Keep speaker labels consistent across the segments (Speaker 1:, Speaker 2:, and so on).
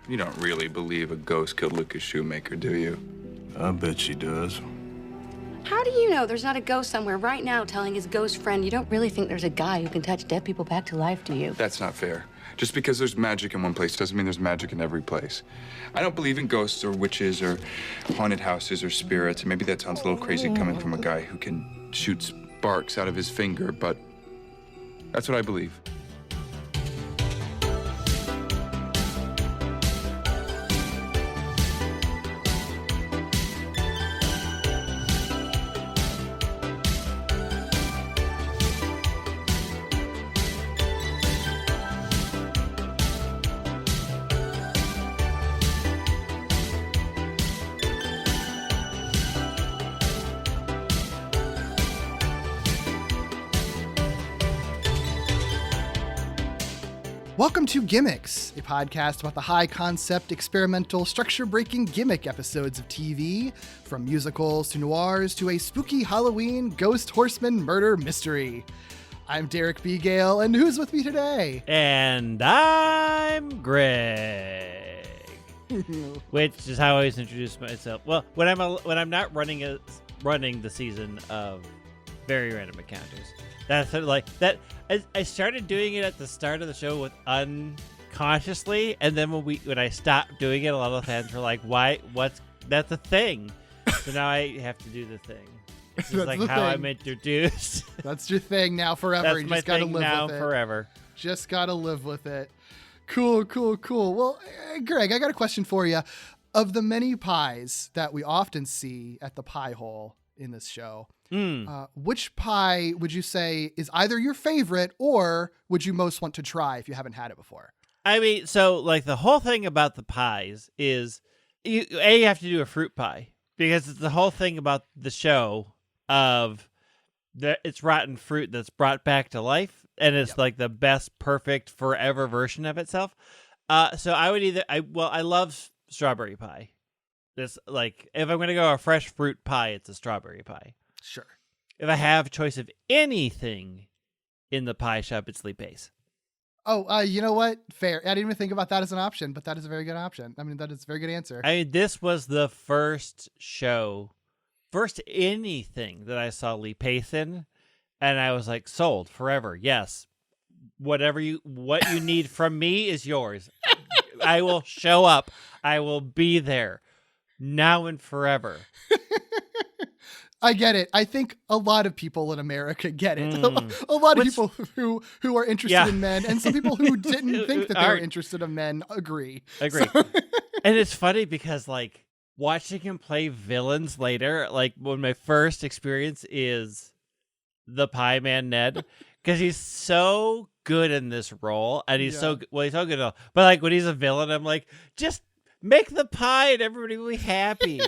Speaker 1: You don't really believe a ghost killed Lucas Shoemaker, do you?
Speaker 2: I bet she does.
Speaker 3: How do you know there's not a ghost somewhere right now telling his ghost friend you don't really think there's a guy who can touch dead people back to life, do you?
Speaker 1: That's not fair. Just because there's magic in one place doesn't mean there's magic in every place. I don't believe in ghosts or witches or haunted houses or spirits. And maybe that sounds a little crazy coming from a guy who can shoot sparks out of his finger, but that's what I believe.
Speaker 4: Welcome to Gimmicks, a podcast about the high-concept, experimental, structure-breaking gimmick episodes of TV, from musicals to noirs to a spooky Halloween ghost horseman murder mystery. I'm Derek B. Gale, and who's with me today?
Speaker 5: And I'm Greg, which is how I always introduce myself. Well, when I'm not running the season of Very Random Encounters. That's sort of like that. I started doing it at the start of the show with unconsciously, and then when I stopped doing it, a lot of fans were like, "Why? That's a thing." So now I have to do the thing. This is like how I'm introduced.
Speaker 4: That's your thing now forever.
Speaker 5: That's
Speaker 4: you
Speaker 5: my
Speaker 4: just gotta
Speaker 5: thing
Speaker 4: live
Speaker 5: now
Speaker 4: with it.
Speaker 5: forever.
Speaker 4: Just gotta live with it. Cool. Well, Greg, I got a question for you. Of the many pies that we often see at the pie hole in this show, which pie would you say is either your favorite or would you most want to try if you haven't had it before?
Speaker 5: I mean, so like the whole thing about the pies is you have to do a fruit pie because it's the whole thing about the show of it's rotten fruit that's brought back to life, and it's like the best, perfect, forever version of itself. So I would I love strawberry pie. This like if I'm gonna go a fresh fruit pie, it's a strawberry pie.
Speaker 4: Sure.
Speaker 5: If I have choice of anything in the pie shop, it's Lipace.
Speaker 4: Oh, you know what? Fair. I didn't even think about that as an option, but that is a very good option. I mean, that is a very good answer.
Speaker 5: I mean, this was the first anything that I saw Lipace in, and I was like, sold forever. Yes. What you need from me is yours. I will show up. I will be there now and forever.
Speaker 4: I get it. I think a lot of people in America get it. A lot of people who are interested in men, and some people who didn't think that they were interested in men agree.
Speaker 5: So. And it's funny because like watching him play villains later, like when my first experience is the Pie Man Ned, because he's so good in this role, and he's so good. But like when he's a villain, I'm like, just make the pie and everybody will be happy.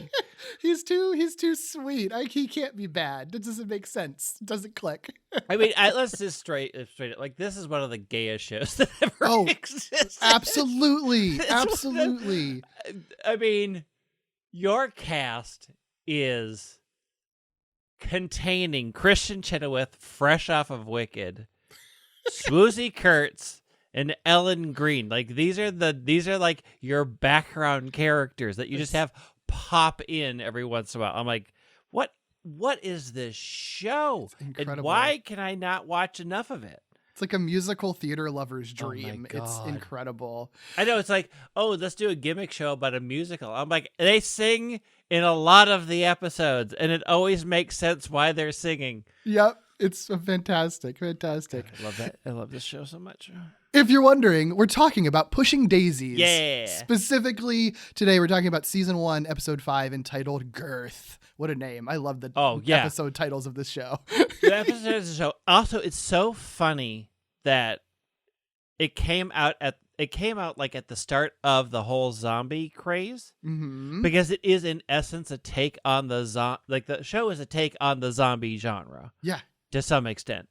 Speaker 4: He's too sweet. He can't be bad. That doesn't make sense. It doesn't click.
Speaker 5: I mean, let's just straight it. Like this is one of the gayest shows that ever existed.
Speaker 4: Absolutely.
Speaker 5: I mean, your cast is containing Christian Chenoweth, fresh off of Wicked, Swoozie Kurtz, and Ellen Green. Like these are like your background characters that you just have pop in every once in a while. I'm like, what is this show? And why can I not watch enough of it?
Speaker 4: It's like a musical theater lover's dream.
Speaker 5: Oh my God.
Speaker 4: It's incredible.
Speaker 5: I know, it's like, oh, let's do a gimmick show about a musical. I'm like, they sing in a lot of the episodes, and it always makes sense why they're singing.
Speaker 4: Yep. It's fantastic.
Speaker 5: I love that. I love this show so much.
Speaker 4: If you're wondering, we're talking about Pushing Daisies.
Speaker 5: Yeah.
Speaker 4: Specifically, today we're talking about Season 1, Episode 5, entitled Girth. What a name. I love the episode titles of this show.
Speaker 5: The episode of the show. Also, it's so funny that it came out like at the start of the whole zombie craze, because it is in essence a take on the the show is a take on the zombie genre.
Speaker 4: Yeah.
Speaker 5: To some extent.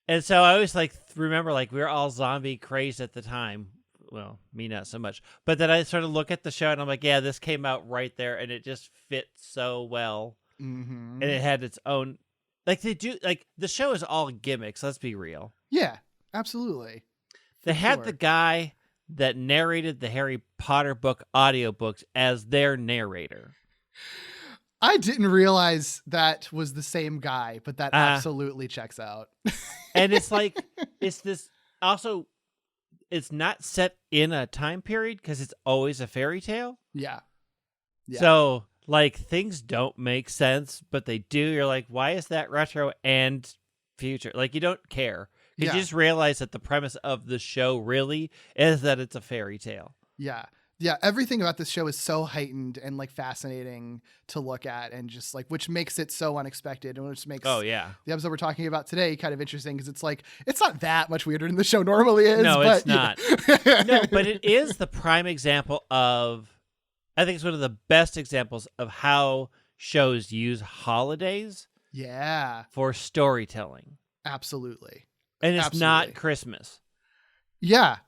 Speaker 5: And so I always remember we were all zombie crazed at the time. Well, me not so much. But then I sort of look at the show and I'm like, yeah, this came out right there, and it just fit so well. And it had its own the show is all gimmicks, let's be real.
Speaker 4: Yeah, absolutely.
Speaker 5: They had the guy that narrated the Harry Potter book audiobooks as their narrator.
Speaker 4: I didn't realize that was the same guy, but that absolutely checks out.
Speaker 5: And it's like, it's this also, it's not set in a time period because it's always a fairy tale.
Speaker 4: Yeah.
Speaker 5: So, like, things don't make sense, but they do. You're like, why is that retro and future? Like, you don't care. You just realize that the premise of the show really is that it's a fairy tale.
Speaker 4: Yeah. Yeah, everything about this show is so heightened and like fascinating to look at, and just like, which makes it so unexpected, and which makes the episode we're talking about today kind of interesting, because it's like, it's not that much weirder than the show normally is.
Speaker 5: No,
Speaker 4: but,
Speaker 5: it's not. No, but it is the prime example of, I think it's one of the best examples of how shows use holidays for storytelling.
Speaker 4: Absolutely.
Speaker 5: And it's not Christmas.
Speaker 4: Yeah.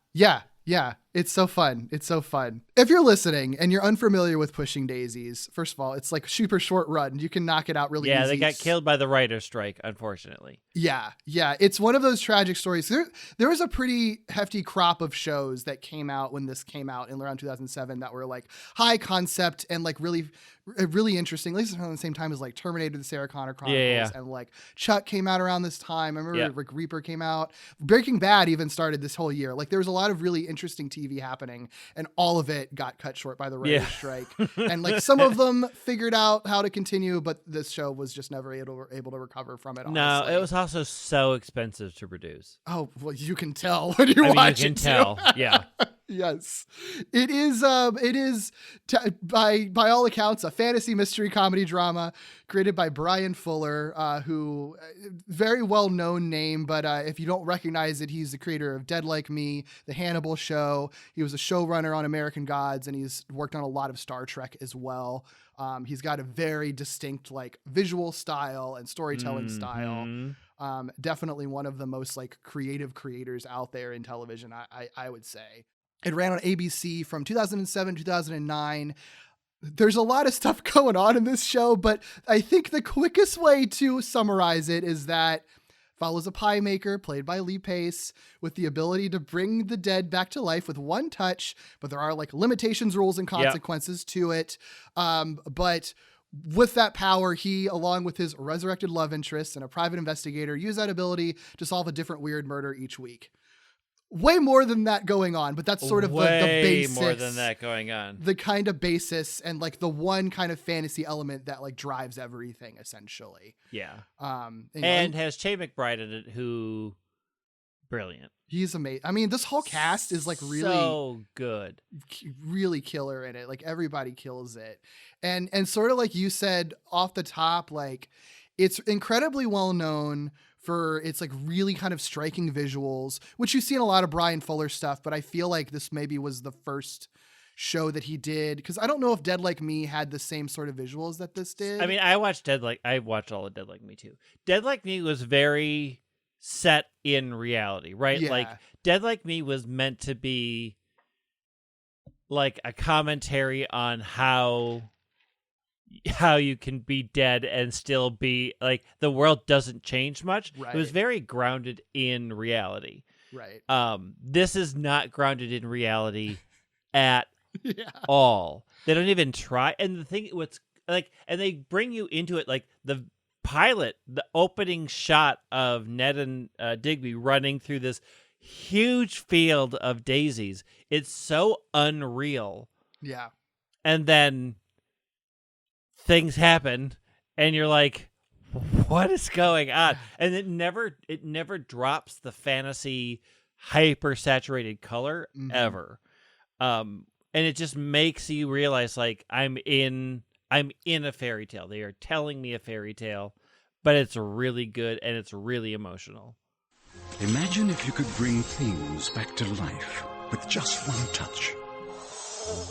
Speaker 4: It's so fun. It's so fun. If you're listening and you're unfamiliar with Pushing Daisies, first of all, it's like super short run. You can knock it out really easy.
Speaker 5: Yeah, they got killed by the writer's strike, unfortunately.
Speaker 4: Yeah. It's one of those tragic stories. There was a pretty hefty crop of shows that came out when this came out in around 2007 that were like high concept and like really interesting. At least around the same time as like Terminator, the Sarah Connor Chronicles, and like Chuck came out around this time. I remember Rick Reaper came out. Breaking Bad even started this whole year. Like there was a lot of really interesting TV happening, and all of it got cut short by the writer's strike. And like some of them figured out how to continue, but this show was just never able to recover from it. Honestly.
Speaker 5: No, it was also so expensive to produce.
Speaker 4: Oh, well, you can tell when you watch it.
Speaker 5: You can tell. Yeah.
Speaker 4: Yes, it is. By all accounts, a fantasy mystery comedy drama created by Brian Fuller, who very well known name, but if you don't recognize it, he's the creator of Dead Like Me, The Hannibal Show. He was a showrunner on American Gods, and he's worked on a lot of Star Trek as well. He's got a very distinct like visual style and storytelling style. Definitely one of the most like creative creators out there in television, I would say. It ran on ABC from 2007, 2009. There's a lot of stuff going on in this show, but I think the quickest way to summarize it is that follows a pie maker played by Lee Pace with the ability to bring the dead back to life with one touch, but there are like limitations, rules, and consequences to it. But with that power, he, along with his resurrected love interest and a private investigator, use that ability to solve a different weird murder each week. Way more than that going on, but that's sort of the basis. Way more than that going on. The kind of basis and like the one kind of fantasy element that like drives everything essentially. Yeah. And
Speaker 5: has Che McBride in it, who brilliant.
Speaker 4: He's amazing. I mean, this whole cast is like really
Speaker 5: so good,
Speaker 4: really killer in it. Like everybody kills it. And sort of like you said off the top, like it's incredibly well known for its like really kind of striking visuals, which you see in a lot of Brian Fuller stuff, but I feel like this maybe was the first show that he did, because I don't know if Dead Like Me had the same sort of visuals that this did.
Speaker 5: I mean, I watched all of Dead Like Me too. Dead Like Me was very set in reality, right?
Speaker 4: Yeah.
Speaker 5: Like Dead Like Me was meant to be like a commentary on how you can be dead and still be like the world doesn't change much.
Speaker 4: Right.
Speaker 5: It was very grounded in reality.
Speaker 4: Right.
Speaker 5: This is not grounded in reality at all. They don't even try. And the thing what's like, and they bring you into it, like the pilot, the opening shot of Ned and Digby running through this huge field of daisies. It's so unreal.
Speaker 4: Yeah.
Speaker 5: And then things happen and you're like, what is going on? And it never drops the fantasy hyper saturated color ever. And it just makes you realize like I'm in a fairy tale. They are telling me a fairy tale, but it's really good and it's really emotional.
Speaker 6: Imagine if you could bring things back to life with just one touch.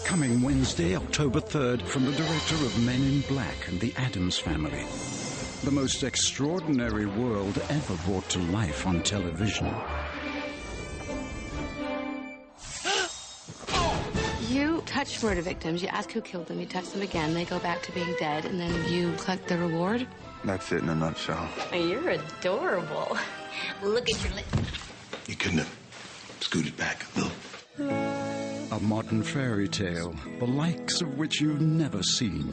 Speaker 6: Coming Wednesday, October 3rd, from the director of Men in Black and the Addams Family. The most extraordinary world ever brought to life on television.
Speaker 3: You touch murder victims, you ask who killed them, you touch them again, they go back to being dead, and then you collect the reward?
Speaker 1: That's it in a nutshell.
Speaker 3: You're adorable. Look at your lips.
Speaker 7: You couldn't have scooted back a little.
Speaker 6: A modern fairy tale, the likes of which you've never seen.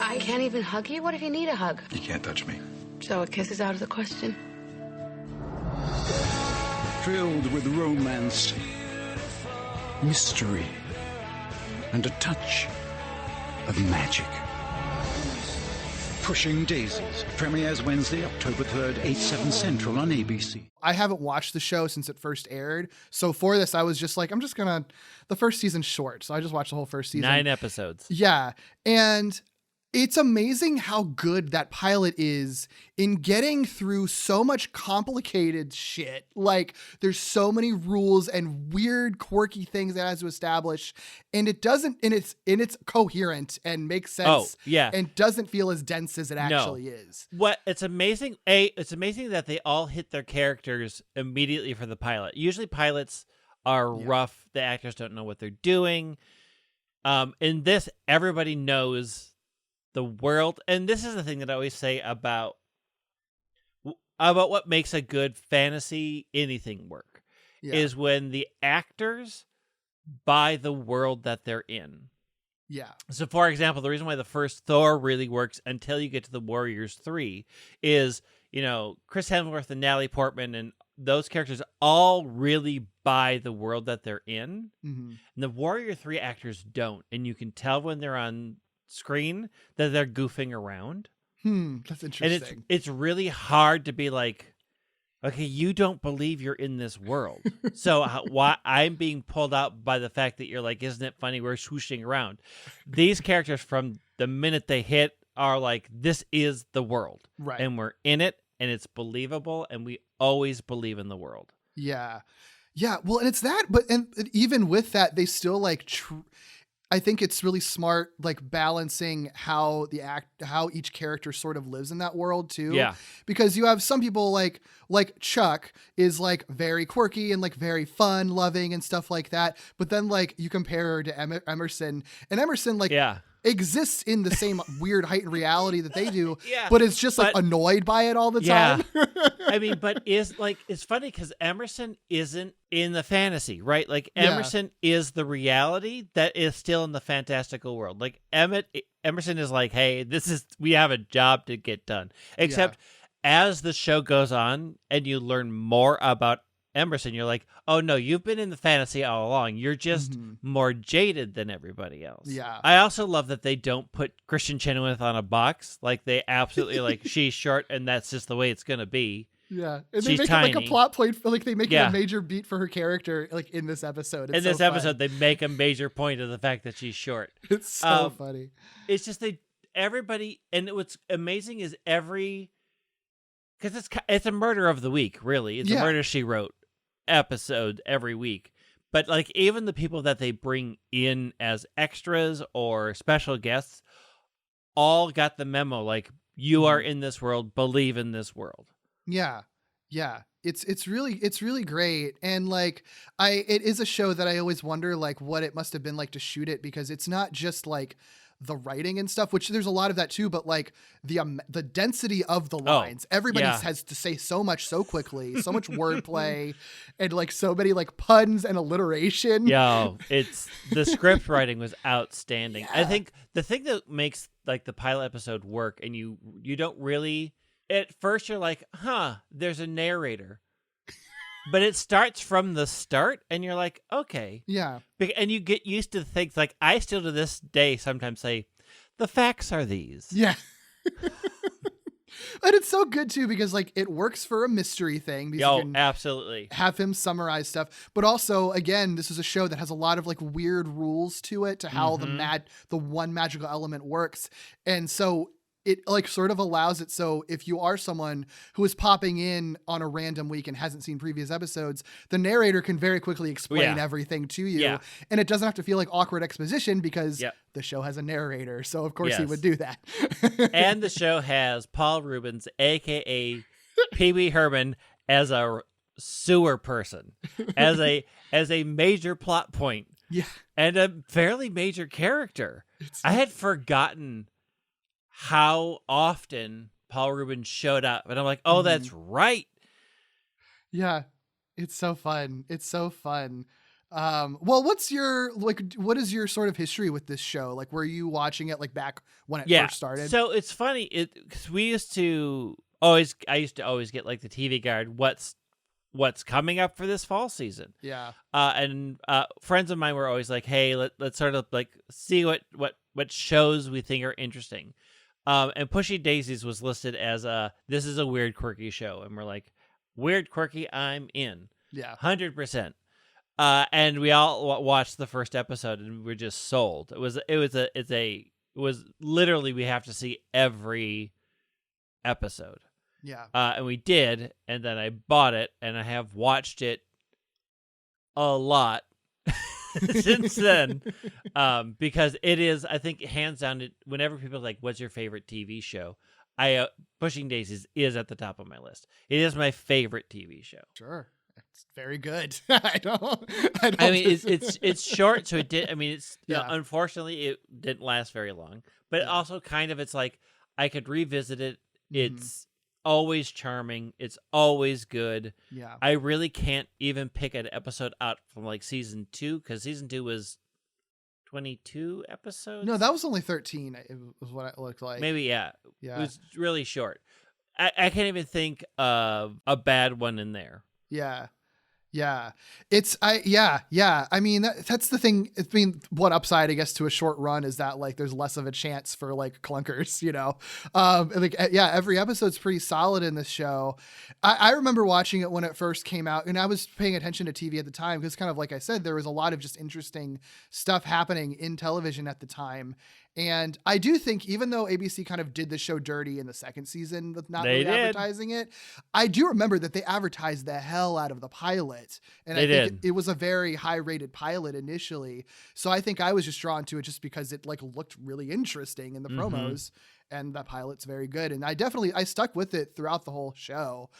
Speaker 3: I can't even hug you? What if you need a hug?
Speaker 1: You can't touch me.
Speaker 3: So a kiss is out of the question?
Speaker 6: Filled with romance, mystery, and a touch of magic. Pushing Daisies premieres Wednesday, October 3rd, 8/7 Central on ABC.
Speaker 4: I haven't watched the show since it first aired. So for this, I was just like, the first season's short. So I just watched the whole first season.
Speaker 5: 9 episodes.
Speaker 4: Yeah. And it's amazing how good that pilot is in getting through so much complicated shit. Like there's so many rules and weird, quirky things that it has to establish. And it doesn't, and it's coherent and makes sense.
Speaker 5: Oh, yeah.
Speaker 4: And doesn't feel as dense as it actually is.
Speaker 5: What it's amazing. It's amazing that they all hit their characters immediately for the pilot. Usually pilots are rough. The actors don't know what they're doing. In this, everybody knows the world. And this is the thing that I always say about what makes a good fantasy anything work is when the actors buy the world that they're in.
Speaker 4: Yeah.
Speaker 5: So, for example, the reason why the first Thor really works until you get to the Warriors 3 is, Chris Hemsworth and Natalie Portman and those characters all really buy the world that they're in.
Speaker 4: Mm-hmm.
Speaker 5: And the Warrior 3 actors don't. And you can tell when they're on screen that they're goofing around.
Speaker 4: That's interesting.
Speaker 5: And it's really hard to be like, okay, you don't believe you're in this world. So why I'm being pulled out by the fact that you're like, isn't it funny we're swooshing around? These characters from the minute they hit are like, this is the world.
Speaker 4: Right.
Speaker 5: And we're in it and it's believable and we always believe in the world.
Speaker 4: Yeah. Yeah. Well, and it's that, and even with that, they still like, I think it's really smart, like balancing how each character sort of lives in that world too.
Speaker 5: Yeah.
Speaker 4: Because you have some people like Chuck is like very quirky and like very fun loving and stuff like that. But then like you compare her to Emerson, and Emerson like exists in the same weird heightened reality that they do, but it's just like annoyed by it all the time.
Speaker 5: I mean, but it's funny because Emerson isn't in the fantasy, right? Like Emerson is the reality that is still in the fantastical world. Like Emerson is like, hey, we have a job to get done. Except as the show goes on and you learn more about Emerson, you're like, oh no, you've been in the fantasy all along. You're just more jaded than everybody else.
Speaker 4: Yeah.
Speaker 5: I also love that they don't put Christian Chenoweth on a box. Like they absolutely like she's short and that's just the way it's gonna be.
Speaker 4: Yeah. And they
Speaker 5: She's
Speaker 4: make
Speaker 5: tiny.
Speaker 4: it like a plot point for like they make it a major beat for her character like in this episode.
Speaker 5: In this episode, they make a major point of the fact that she's short.
Speaker 4: It's so funny.
Speaker 5: It's just everybody, and what's amazing is because it's a murder of the week, really. It's a Murder, She Wrote episode every week. But like even the people that they bring in as extras or special guests all got the memo. Like you are in this world, believe in this world. Yeah.
Speaker 4: Yeah. It's really great. And like it is a show that I always wonder like what it must have been like to shoot it, because it's not just like the writing and stuff, which there's a lot of that too, but like the density of the lines. Everybody has to say so much so quickly, so much wordplay and like so many like puns and alliteration.
Speaker 5: It's the script writing was outstanding. I think the thing that makes like the pilot episode work, and you don't really at first you're like, there's a narrator. But it starts from the start, and you're like, okay.
Speaker 4: Yeah.
Speaker 5: And you get used to things. Like, I still to this day sometimes say, the facts are these.
Speaker 4: Yeah. And it's so good, too, because, like, it works for a mystery thing. Because you can
Speaker 5: absolutely.
Speaker 4: Have him summarize stuff. But also, again, this is a show that has a lot of, like, weird rules to it, to how the one magical element works. And so it like sort of allows it so if you are someone who is popping in on a random week and hasn't seen previous episodes, the narrator can very quickly explain everything to you.
Speaker 5: Yeah.
Speaker 4: And it doesn't have to feel like awkward exposition because the show has a narrator. So of course he would do that.
Speaker 5: And the show has Paul Rubens, aka Pee Wee Herman, as a sewer person, as a major plot point.
Speaker 4: Yeah.
Speaker 5: And a fairly major character. I had forgotten how often Paul Rubens showed up. And I'm like, oh, that's right.
Speaker 4: Yeah. It's so fun. It's so fun. Well, what is your sort of history with this show? Like, were you watching it like back when it first started?
Speaker 5: So it's funny, because I used to always get like the TV guide, what's coming up for this fall season.
Speaker 4: Yeah.
Speaker 5: And friends of mine were always like, hey, let's sort of like see what shows we think are interesting. And Pushy Daisies was listed as this is a weird, quirky show. And we're like, weird, quirky, I'm in.
Speaker 4: Yeah.
Speaker 5: 100%. And we all watched the first episode and we're just sold. It was literally, we have to see every episode.
Speaker 4: Yeah.
Speaker 5: And we did, and then I bought it, and I have watched it a lot since then, because it is, I think, hands down, whenever people are like, what's your favorite TV show? Pushing Daisies is at the top of my list. It is my favorite TV show.
Speaker 4: Sure. It's very good.
Speaker 5: I mean, it's short, so it did. I mean, it's unfortunately it didn't last very long, but also kind of, it's like I could revisit it. It's always charming. It's always good.
Speaker 4: Yeah.
Speaker 5: I really can't even pick an episode out from like season 2, because season 2 was 22 episodes.
Speaker 4: No, that was only 13. It was what it looked like.
Speaker 5: Maybe, yeah.
Speaker 4: Yeah.
Speaker 5: It was really short. I can't even think of a bad one in there.
Speaker 4: Yeah. Yeah. I mean, that's the thing. It's been one upside, I guess, to a short run is that like there's less of a chance for like clunkers, you know? Every episode's pretty solid in this show. I remember watching it when it first came out, and I was paying attention to TV at the time because, kind of like I said, there was a lot of just interesting stuff happening in television at the time. And I do think, even though ABC kind of did the show dirty in the second season with not really advertising it, I do remember that they advertised the hell out of the pilot. And I think it was a very high-rated pilot initially. So I think I was just drawn to it just because it like looked really interesting in the promos. And the pilot's very good. And I stuck with it throughout the whole show.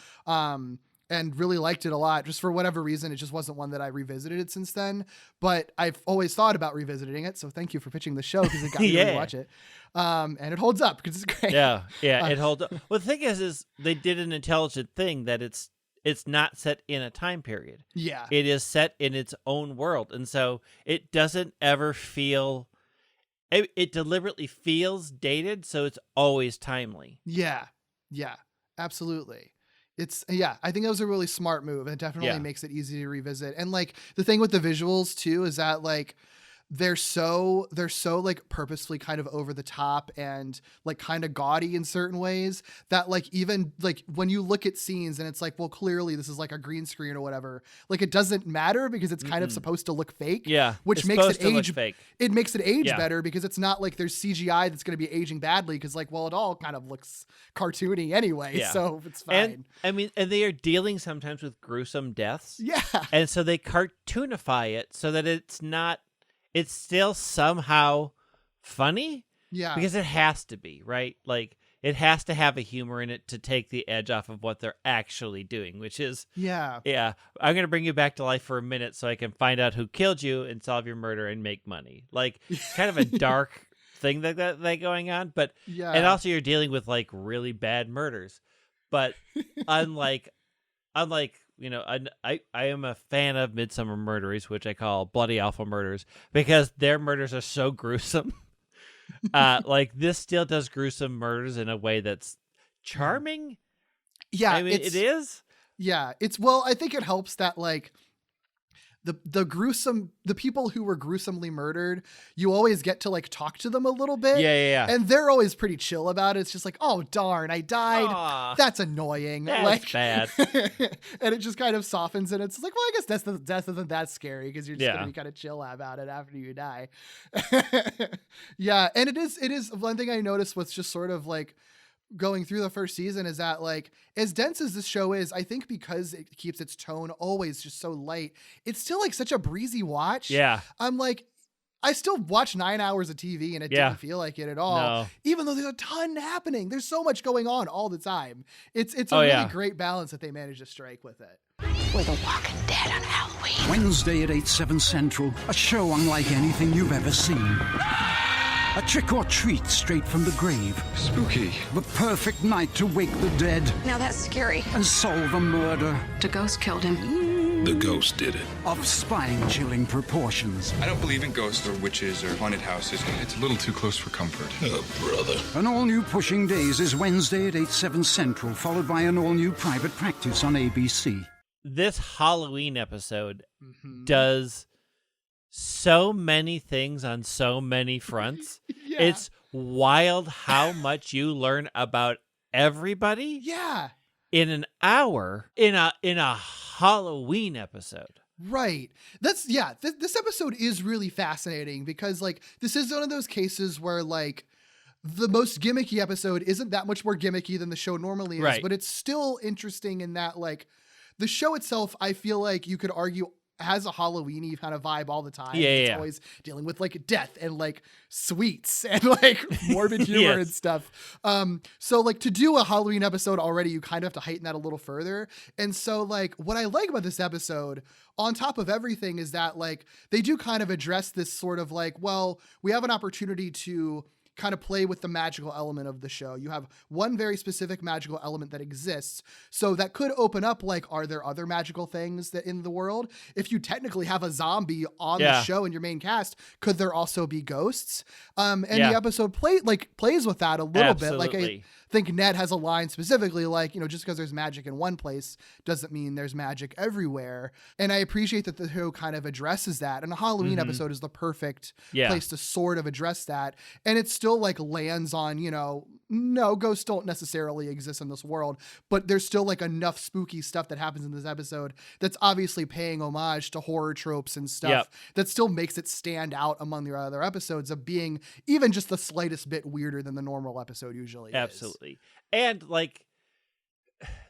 Speaker 4: And really liked it a lot. Just for whatever reason, it just wasn't one that I revisited it since then. But I've always thought about revisiting it. So thank you for pitching the show, because it got me to watch it. And it holds up because it's great.
Speaker 5: Yeah, it holds up. Well, the thing is they did an intelligent thing that it's not set in a time period.
Speaker 4: Yeah.
Speaker 5: It is set in its own world. And so it doesn't ever feel... It deliberately feels dated, so it's always timely.
Speaker 4: Yeah, absolutely. I think that was a really smart move, and it definitely makes it easy to revisit. And like the thing with the visuals too is that like they're so like purposefully kind of over the top and like kind of gaudy in certain ways that like even like when you look at scenes and it's like, well, clearly this is like a green screen or whatever, like it doesn't matter because it's kind of supposed to look fake.
Speaker 5: Yeah.
Speaker 4: Which makes it age
Speaker 5: fake.
Speaker 4: It makes it age better because it's not like there's CGI that's going to be aging badly, because like, well, it all kind of looks cartoony anyway. Yeah. So it's fine.
Speaker 5: And I mean, and they are dealing sometimes with gruesome deaths.
Speaker 4: Yeah.
Speaker 5: And so they cartoonify it so that it's still somehow funny.
Speaker 4: Yeah.
Speaker 5: Because it has to be, right? Like it has to have a humor in it to take the edge off of what they're actually doing, which is I'm going to bring you back to life for a minute so I can find out who killed you and solve your murder and make money. Like kind of a dark thing that going on, but and also you're dealing with like really bad murders. But unlike you know, I am a fan of Midsummer Murderers, which I call Bloody Alpha Murders, because their murders are so gruesome. Like this still does gruesome murders in a way that's charming.
Speaker 4: Yeah,
Speaker 5: I mean, it is.
Speaker 4: Yeah, well, I think it helps that like the people who were gruesomely murdered, you always get to like talk to them a little bit.
Speaker 5: Yeah.
Speaker 4: And they're always pretty chill about it. It's just like, oh darn, I died.
Speaker 5: Aww,
Speaker 4: that's annoying.
Speaker 5: That's
Speaker 4: like
Speaker 5: bad.
Speaker 4: And it just kind of softens it. It's like, well, I guess death isn't that scary because you're just gonna be kind of chill about it after you die. Yeah, and it is one thing I noticed was just sort of like going through the first season is that like as dense as this show is, I think because it keeps its tone always just so light, it's still like such a breezy watch.
Speaker 5: Yeah.
Speaker 4: I'm like, I still watch 9 hours of TV and it didn't feel like it at all.
Speaker 5: No.
Speaker 4: Even though there's a ton happening. There's so much going on all the time. It's a really great balance that they managed to strike with it.
Speaker 3: We're the Walking Dead on Halloween.
Speaker 6: Wednesday at 8/7 Central, a show unlike anything you've ever seen. A trick or treat straight from the grave.
Speaker 1: Spooky.
Speaker 6: The perfect night to wake the dead
Speaker 3: Now that's scary.
Speaker 6: and solve a murder.
Speaker 3: The ghost killed him.
Speaker 2: The ghost did it.
Speaker 6: of spine-chilling proportions.
Speaker 1: I don't believe in ghosts or witches or haunted houses. It's a little too close for comfort.
Speaker 2: Oh, brother.
Speaker 6: An all-new Pushing Days is Wednesday at 8/7 Central, followed by an all-new Private Practice on ABC.
Speaker 5: This Halloween episode does so many things on so many fronts.
Speaker 4: Yeah.
Speaker 5: It's wild how much you learn about everybody
Speaker 4: Yeah.
Speaker 5: in an hour in a Halloween episode.
Speaker 4: Right. That's yeah. This episode is really fascinating because like this is one of those cases where like the most gimmicky episode isn't that much more gimmicky than the show normally is,
Speaker 5: Right.
Speaker 4: but it's still interesting in that like the show itself, I feel like you could argue has a Halloween-y kind of vibe all the time.
Speaker 5: Yeah,
Speaker 4: It's
Speaker 5: yeah.
Speaker 4: always dealing with like death and like sweets and like morbid humor
Speaker 5: Yes.
Speaker 4: and stuff. So like to do a Halloween episode already, you kind of have to heighten that a little further. And so like what I like about this episode on top of everything is that like they do kind of address this sort of like, well, we have an opportunity to kind of play with the magical element of the show. You have one very specific magical element that exists. So that could open up like, are there other magical things that in the world? If you technically have a zombie on
Speaker 5: Yeah.
Speaker 4: the show in your main cast, could there also be ghosts? And
Speaker 5: Yeah.
Speaker 4: the episode plays with that a little bit. Like I
Speaker 5: Absolutely.
Speaker 4: think Ned has a line specifically like, you know, just because there's magic in one place doesn't mean there's magic everywhere. And I appreciate that the show kind of addresses that. And a Halloween episode is the perfect
Speaker 5: Yeah.
Speaker 4: place to sort of address that. And it still like lands on, you know, no, ghosts don't necessarily exist in this world, but there's still like enough spooky stuff that happens in this episode that's obviously paying homage to horror tropes and stuff
Speaker 5: Yep.
Speaker 4: that still makes it stand out among the other episodes of being even just the slightest bit weirder than the normal episode usually is.
Speaker 5: Absolutely. And like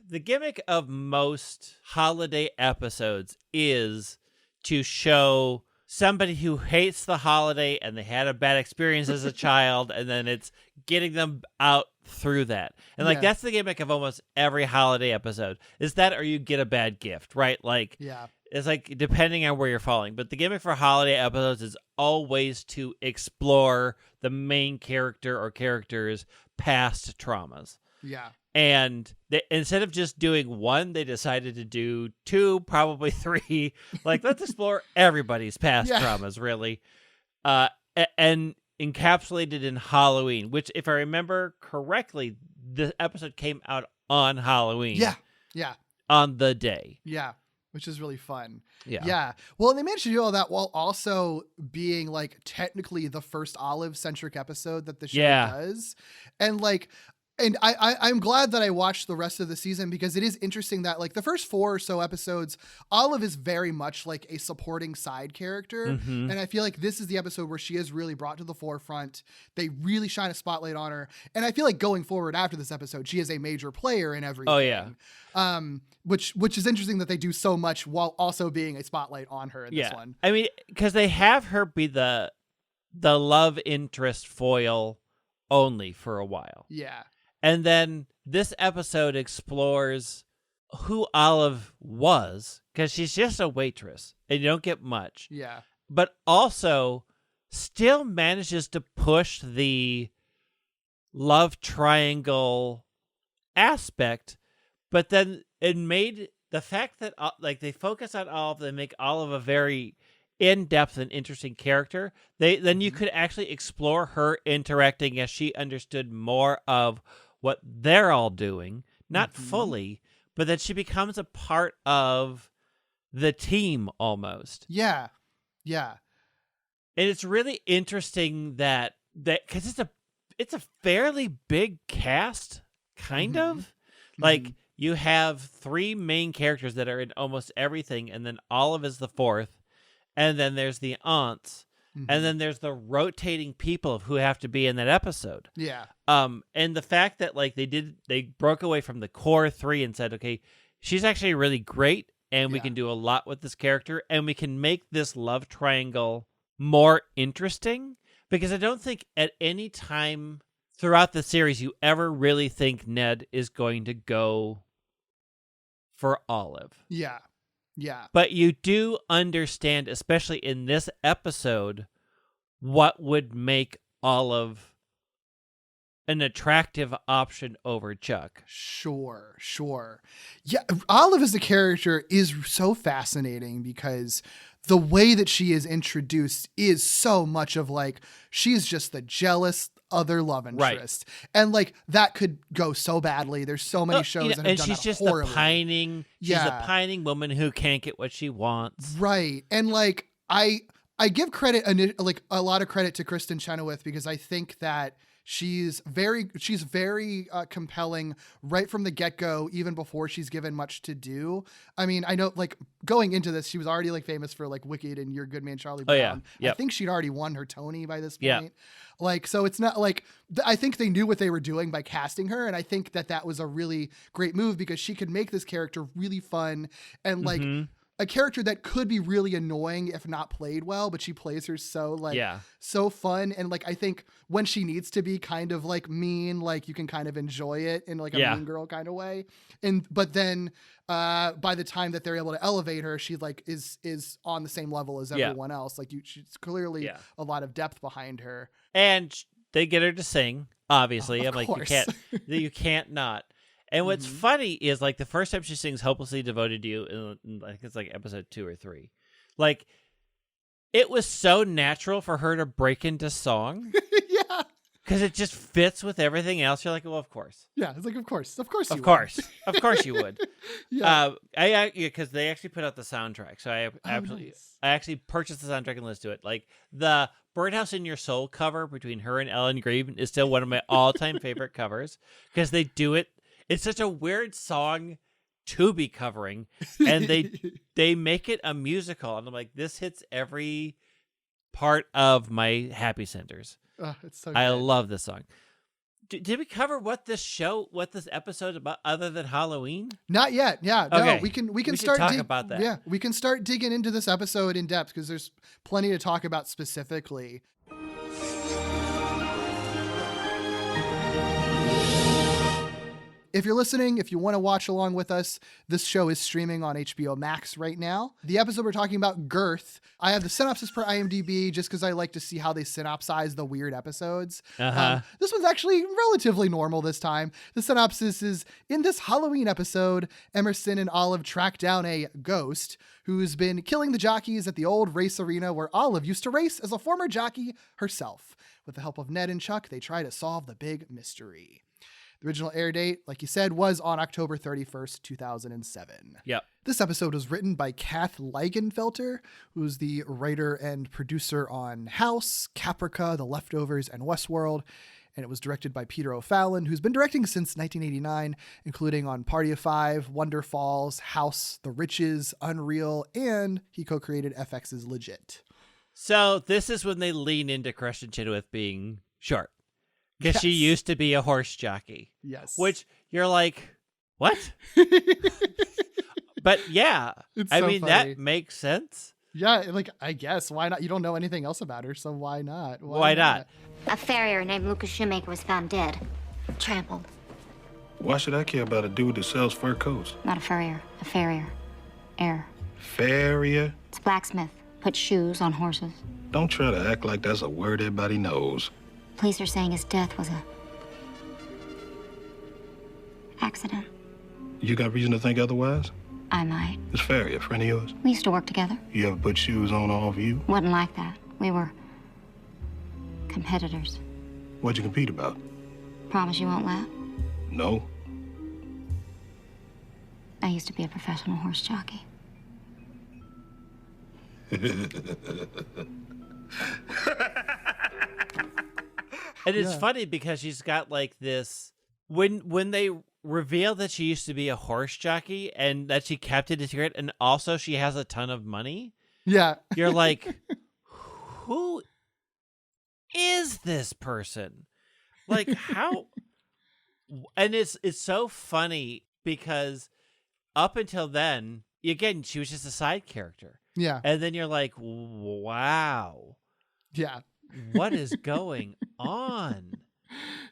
Speaker 5: the gimmick of most holiday episodes is to show somebody who hates the holiday and they had a bad experience as a child, and then it's getting them out through that. And like
Speaker 4: Yeah.
Speaker 5: that's the gimmick of almost every holiday episode is that, or you get a bad gift, right? Like
Speaker 4: Yeah.
Speaker 5: it's like depending on where you're falling, but the gimmick for holiday episodes is always to explore the main character or characters' past traumas.
Speaker 4: Yeah.
Speaker 5: And instead of just doing one, they decided to do two, probably three. Like, let's explore everybody's past
Speaker 4: Yeah.
Speaker 5: traumas, really. And encapsulated in Halloween, which, if I remember correctly, the episode came out on Halloween.
Speaker 4: Yeah. Yeah.
Speaker 5: On the day.
Speaker 4: Yeah. Which is really fun.
Speaker 5: Yeah.
Speaker 4: Yeah. Well, they managed to do all that while also being like technically the first Olive-centric episode that the show
Speaker 5: Yeah.
Speaker 4: does. And like, and I'm glad that I watched the rest of the season because it is interesting that like the first 4 or so episodes, Olive is very much like a supporting side character.
Speaker 5: Mhm.
Speaker 4: And I feel like this is the episode where she is really brought to the forefront. They really shine a spotlight on her. And I feel like going forward after this episode, she is a major player in everything.
Speaker 5: Oh, yeah.
Speaker 4: Which is interesting that they do so much while also being a spotlight on her in this one.
Speaker 5: I mean, because they have her be the love interest foil only for a while.
Speaker 4: Yeah.
Speaker 5: And then this episode explores who Olive was, because she's just a waitress and you don't get much,
Speaker 4: Yeah.
Speaker 5: but also still manages to push the love triangle aspect. But then it made the fact that like they focus on Olive, they make Olive a very in-depth and interesting character. Then you could actually explore her interacting as she understood more of what they're all doing, not fully, but that she becomes a part of the team almost.
Speaker 4: Yeah. Yeah.
Speaker 5: And it's really interesting that because it's a fairly big cast, kind of. Like you have 3 main characters that are in almost everything, and then Olive is the 4th, and then there's the aunts, and then there's the rotating people who have to be in that episode.
Speaker 4: Yeah.
Speaker 5: And the fact that like they broke away from the core 3 and said, okay, she's actually really great, and we
Speaker 4: Yeah.
Speaker 5: can do a lot with this character, and we can make this love triangle more interesting, because I don't think at any time throughout the series you ever really think Ned is going to go for Olive.
Speaker 4: Yeah. Yeah.
Speaker 5: But you do understand, especially in this episode, what would make Olive an attractive option over Chuck.
Speaker 4: Sure. Yeah, Olive as a character is so fascinating because the way that she is introduced is so much of like, she's just the jealous other love interest. Right. And like, that could go so badly. There's so many shows that have done that horribly.
Speaker 5: She's a pining woman who can't get what she wants.
Speaker 4: Right. And like, I give credit, like a lot of credit to Kristen Chenoweth because I think that she's very compelling right from the get-go, even before she's given much to do. I mean, I know like going into this, she was already like famous for like Wicked and Your Good Man, Charlie Brown.
Speaker 5: Oh, yeah. Yep.
Speaker 4: I think she'd already won her Tony by this point.
Speaker 5: Yeah.
Speaker 4: Like, so it's not like, I think they knew what they were doing by casting her. And I think that was a really great move because she could make this character really fun and like, a character that could be really annoying if not played well, but she plays her so like so fun. And like, I think when she needs to be kind of like mean, like you can kind of enjoy it in like a mean girl kind of way. But then by the time that they're able to elevate her, she like is on the same level as everyone else. Like she's clearly a lot of depth behind her.
Speaker 5: And they get her to sing, obviously.
Speaker 4: Of
Speaker 5: I'm
Speaker 4: course.
Speaker 5: like, you can't not. And what's funny is like the first time she sings "Hopelessly Devoted to You," in, I think it's like episode 2 or 3, like it was so natural for her to break into song.
Speaker 4: Yeah,
Speaker 5: because it just fits with everything else. You're like, well, of course.
Speaker 4: Yeah, it's like, of course,
Speaker 5: of course you would.
Speaker 4: Yeah,
Speaker 5: because they actually put out the soundtrack, so I actually purchased the soundtrack and listened to it. Like the "Birdhouse in Your Soul" cover between her and Ellen Green is still one of my all-time favorite covers because they do it. It's such a weird song to be covering, and they make it a musical, and I'm like, this hits every part of my happy centers.
Speaker 4: It's so
Speaker 5: I
Speaker 4: good.
Speaker 5: love this song. Did we cover what this episode about other than Halloween?
Speaker 4: Not yet. Yeah,
Speaker 5: okay.
Speaker 4: No, we can start
Speaker 5: talk about that.
Speaker 4: Yeah, we can start digging into this episode in depth because there's plenty to talk about specifically. If you're listening, if you want to watch along with us, this show is streaming on HBO Max right now. The episode we're talking about, Girth, I have the synopsis per IMDb just because I like to see how they synopsize the weird episodes. This one's actually relatively normal this time. The synopsis is, in this Halloween episode, Emerson and Olive track down a ghost who's been killing the jockeys at the old race arena where Olive used to race as a former jockey herself. With the help of Ned and Chuck, they try to solve the big mystery. The original air date, like you said, was on October 31st, 2007.
Speaker 5: Yep.
Speaker 4: This episode was written by Kath Leigenfelter, who's the writer and producer on House, Caprica, The Leftovers, and Westworld. And it was directed by Peter O'Fallon, who's been directing since 1989, including on Party of Five, Wonder Falls, House, The Riches, Unreal, and he co-created FX's Legit.
Speaker 5: So this is when they lean into Kristen Chenoweth being short. Because she used to be a horse jockey.
Speaker 4: Yes.
Speaker 5: Which you're like, what? But yeah,
Speaker 4: It's
Speaker 5: I
Speaker 4: so
Speaker 5: mean,
Speaker 4: funny.
Speaker 5: that makes sense.
Speaker 4: Yeah, like, I guess. Why not? You don't know anything else about her, so why not?
Speaker 5: Why not?
Speaker 7: A farrier named Lucas Shoemaker was found dead. Trampled.
Speaker 2: Why should I care about a dude that sells fur coats?
Speaker 7: Not a furrier. A farrier. Air.
Speaker 2: Farrier?
Speaker 7: It's a blacksmith. Puts shoes on horses.
Speaker 2: Don't try to act like that's a word everybody knows.
Speaker 7: Police are saying his death was a accident.
Speaker 2: You got reason to think otherwise?
Speaker 7: I might.
Speaker 2: Is Farrier a friend of yours?
Speaker 7: We used to work together.
Speaker 2: You ever put shoes on all of you?
Speaker 7: Wasn't like that. We were competitors.
Speaker 2: What'd you compete about?
Speaker 7: Promise you won't laugh.
Speaker 2: No.
Speaker 7: I used to be a professional horse jockey.
Speaker 5: And it's funny because she's got like this when they reveal that she used to be a horse jockey and that she kept it a secret and also she has a ton of money.
Speaker 4: Yeah.
Speaker 5: You're like, who is this person? Like how? And it's so funny because up until then, again, she was just a side character.
Speaker 4: Yeah.
Speaker 5: And then you're like, wow.
Speaker 4: Yeah.
Speaker 5: What is going on?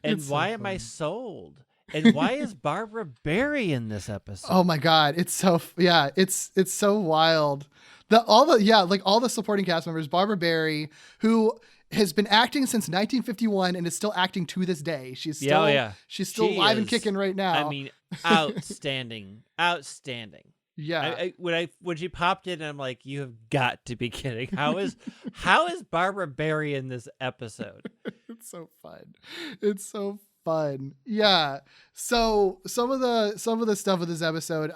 Speaker 5: And
Speaker 4: It's so
Speaker 5: why am I
Speaker 4: funny.
Speaker 5: sold? And why is Barbara Barry in this episode?
Speaker 4: Oh my God. It's so, it's so wild. All the supporting cast members, Barbara Barry, who has been acting since 1951 and is still acting to this day. She's still she's still
Speaker 5: She
Speaker 4: alive and
Speaker 5: is,
Speaker 4: kicking right now.
Speaker 5: I mean, outstanding.
Speaker 4: Yeah.
Speaker 5: When she popped in, I'm like, you have got to be kidding. How is Barbara Barry in this episode?
Speaker 4: It's so fun. It's so fun. Yeah. So some of the stuff of this episode,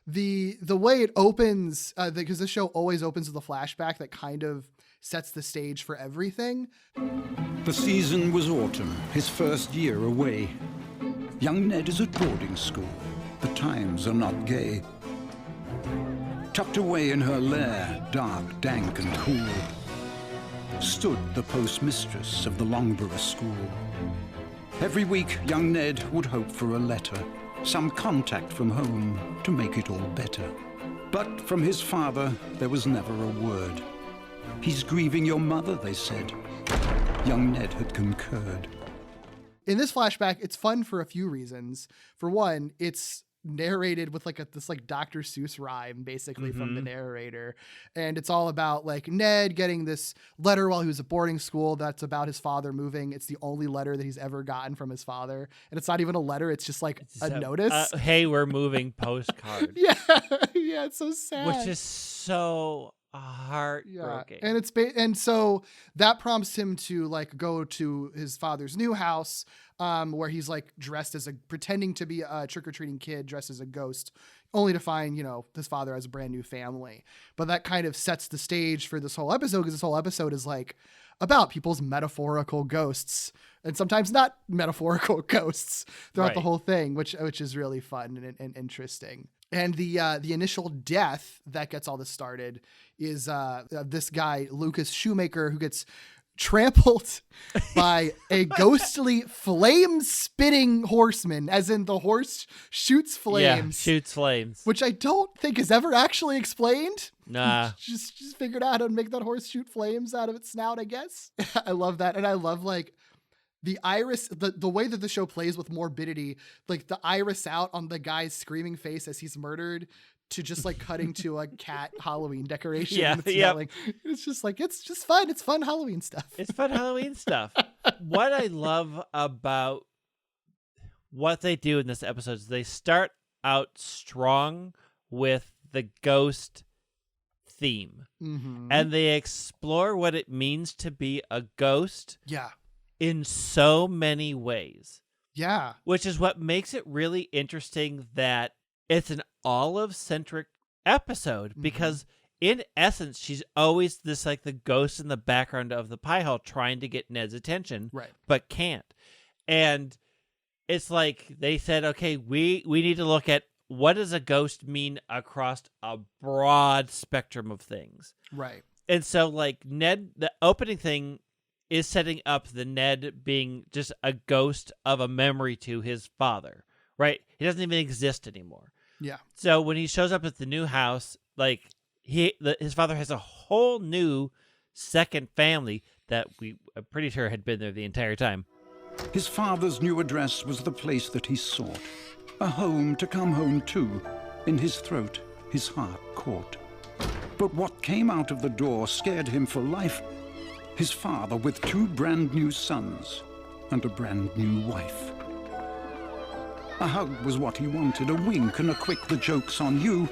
Speaker 4: the way it opens, because this show always opens with a flashback that kind of sets the stage for everything.
Speaker 6: The season was autumn, his first year away. Young Ned is at boarding school. The times are not gay. Tucked away in her lair, dark, dank, and cool, stood the postmistress of the Longborough School. Every week, young Ned would hope for a letter, some contact from home to make it all better. But from his father, there was never a word. He's grieving your mother, they said. Young Ned had concurred.
Speaker 4: In this flashback, it's fun for a few reasons. For one, it's narrated with this Dr. Seuss rhyme basically from the narrator, and it's all about like Ned getting this letter while he was at boarding school that's about his father moving. It's the only letter that he's ever gotten from his father, and it's not even a letter, it's just like a notice.
Speaker 5: Hey, we're moving postcard.
Speaker 4: Yeah. It's so sad,
Speaker 5: which is so heartbroken.
Speaker 4: And and so that prompts him to like go to his father's new house, where he's like dressed as pretending to be a trick-or-treating kid dressed as a ghost, only to find, his father has a brand new family. But that kind of sets the stage for this whole episode, because this whole episode is like about people's metaphorical ghosts, and sometimes not metaphorical ghosts throughout the whole thing, which is really fun and interesting. And the initial death that gets all this started is this guy, Lucas Shoemaker, who gets trampled by a ghostly flame-spitting horseman, as in the horse shoots flames.
Speaker 5: Yeah, shoots flames.
Speaker 4: Which I don't think is ever actually explained.
Speaker 5: Nah.
Speaker 4: Just figured out how to make that horse shoot flames out of its snout, I guess. I love that. And I love like the iris, the way that the show plays with morbidity, like the iris out on the guy's screaming face as he's murdered, to just like cutting to a cat Halloween decoration.
Speaker 5: Yeah,
Speaker 4: It's just like, it's just fun. It's fun Halloween stuff.
Speaker 5: It's fun Halloween stuff. What I love about what they do in this episode is they start out strong with the ghost theme. And they explore what it means to be a ghost.
Speaker 4: Yeah.
Speaker 5: In so many ways.
Speaker 4: Yeah.
Speaker 5: Which is what makes it really interesting that it's an Olive-centric episode, because in essence, she's always this like the ghost in the background of the pie hole trying to get Ned's attention, but can't. And it's like they said, okay, we need to look at what does a ghost mean across a broad spectrum of things.
Speaker 4: Right.
Speaker 5: And so like Ned, the opening thing is setting up the Ned being just a ghost of a memory to his father, right? He doesn't even exist anymore.
Speaker 4: Yeah.
Speaker 5: So when he shows up at the new house, like his father has a whole new second family that I'm pretty sure had been there the entire time.
Speaker 6: His father's new address was the place that he sought, a home to come home to. In his throat, his heart caught. But what came out of the door scared him for life. His father with 2 brand new sons and a brand new wife. A hug was what he wanted, a wink and a quick "the joke's on you."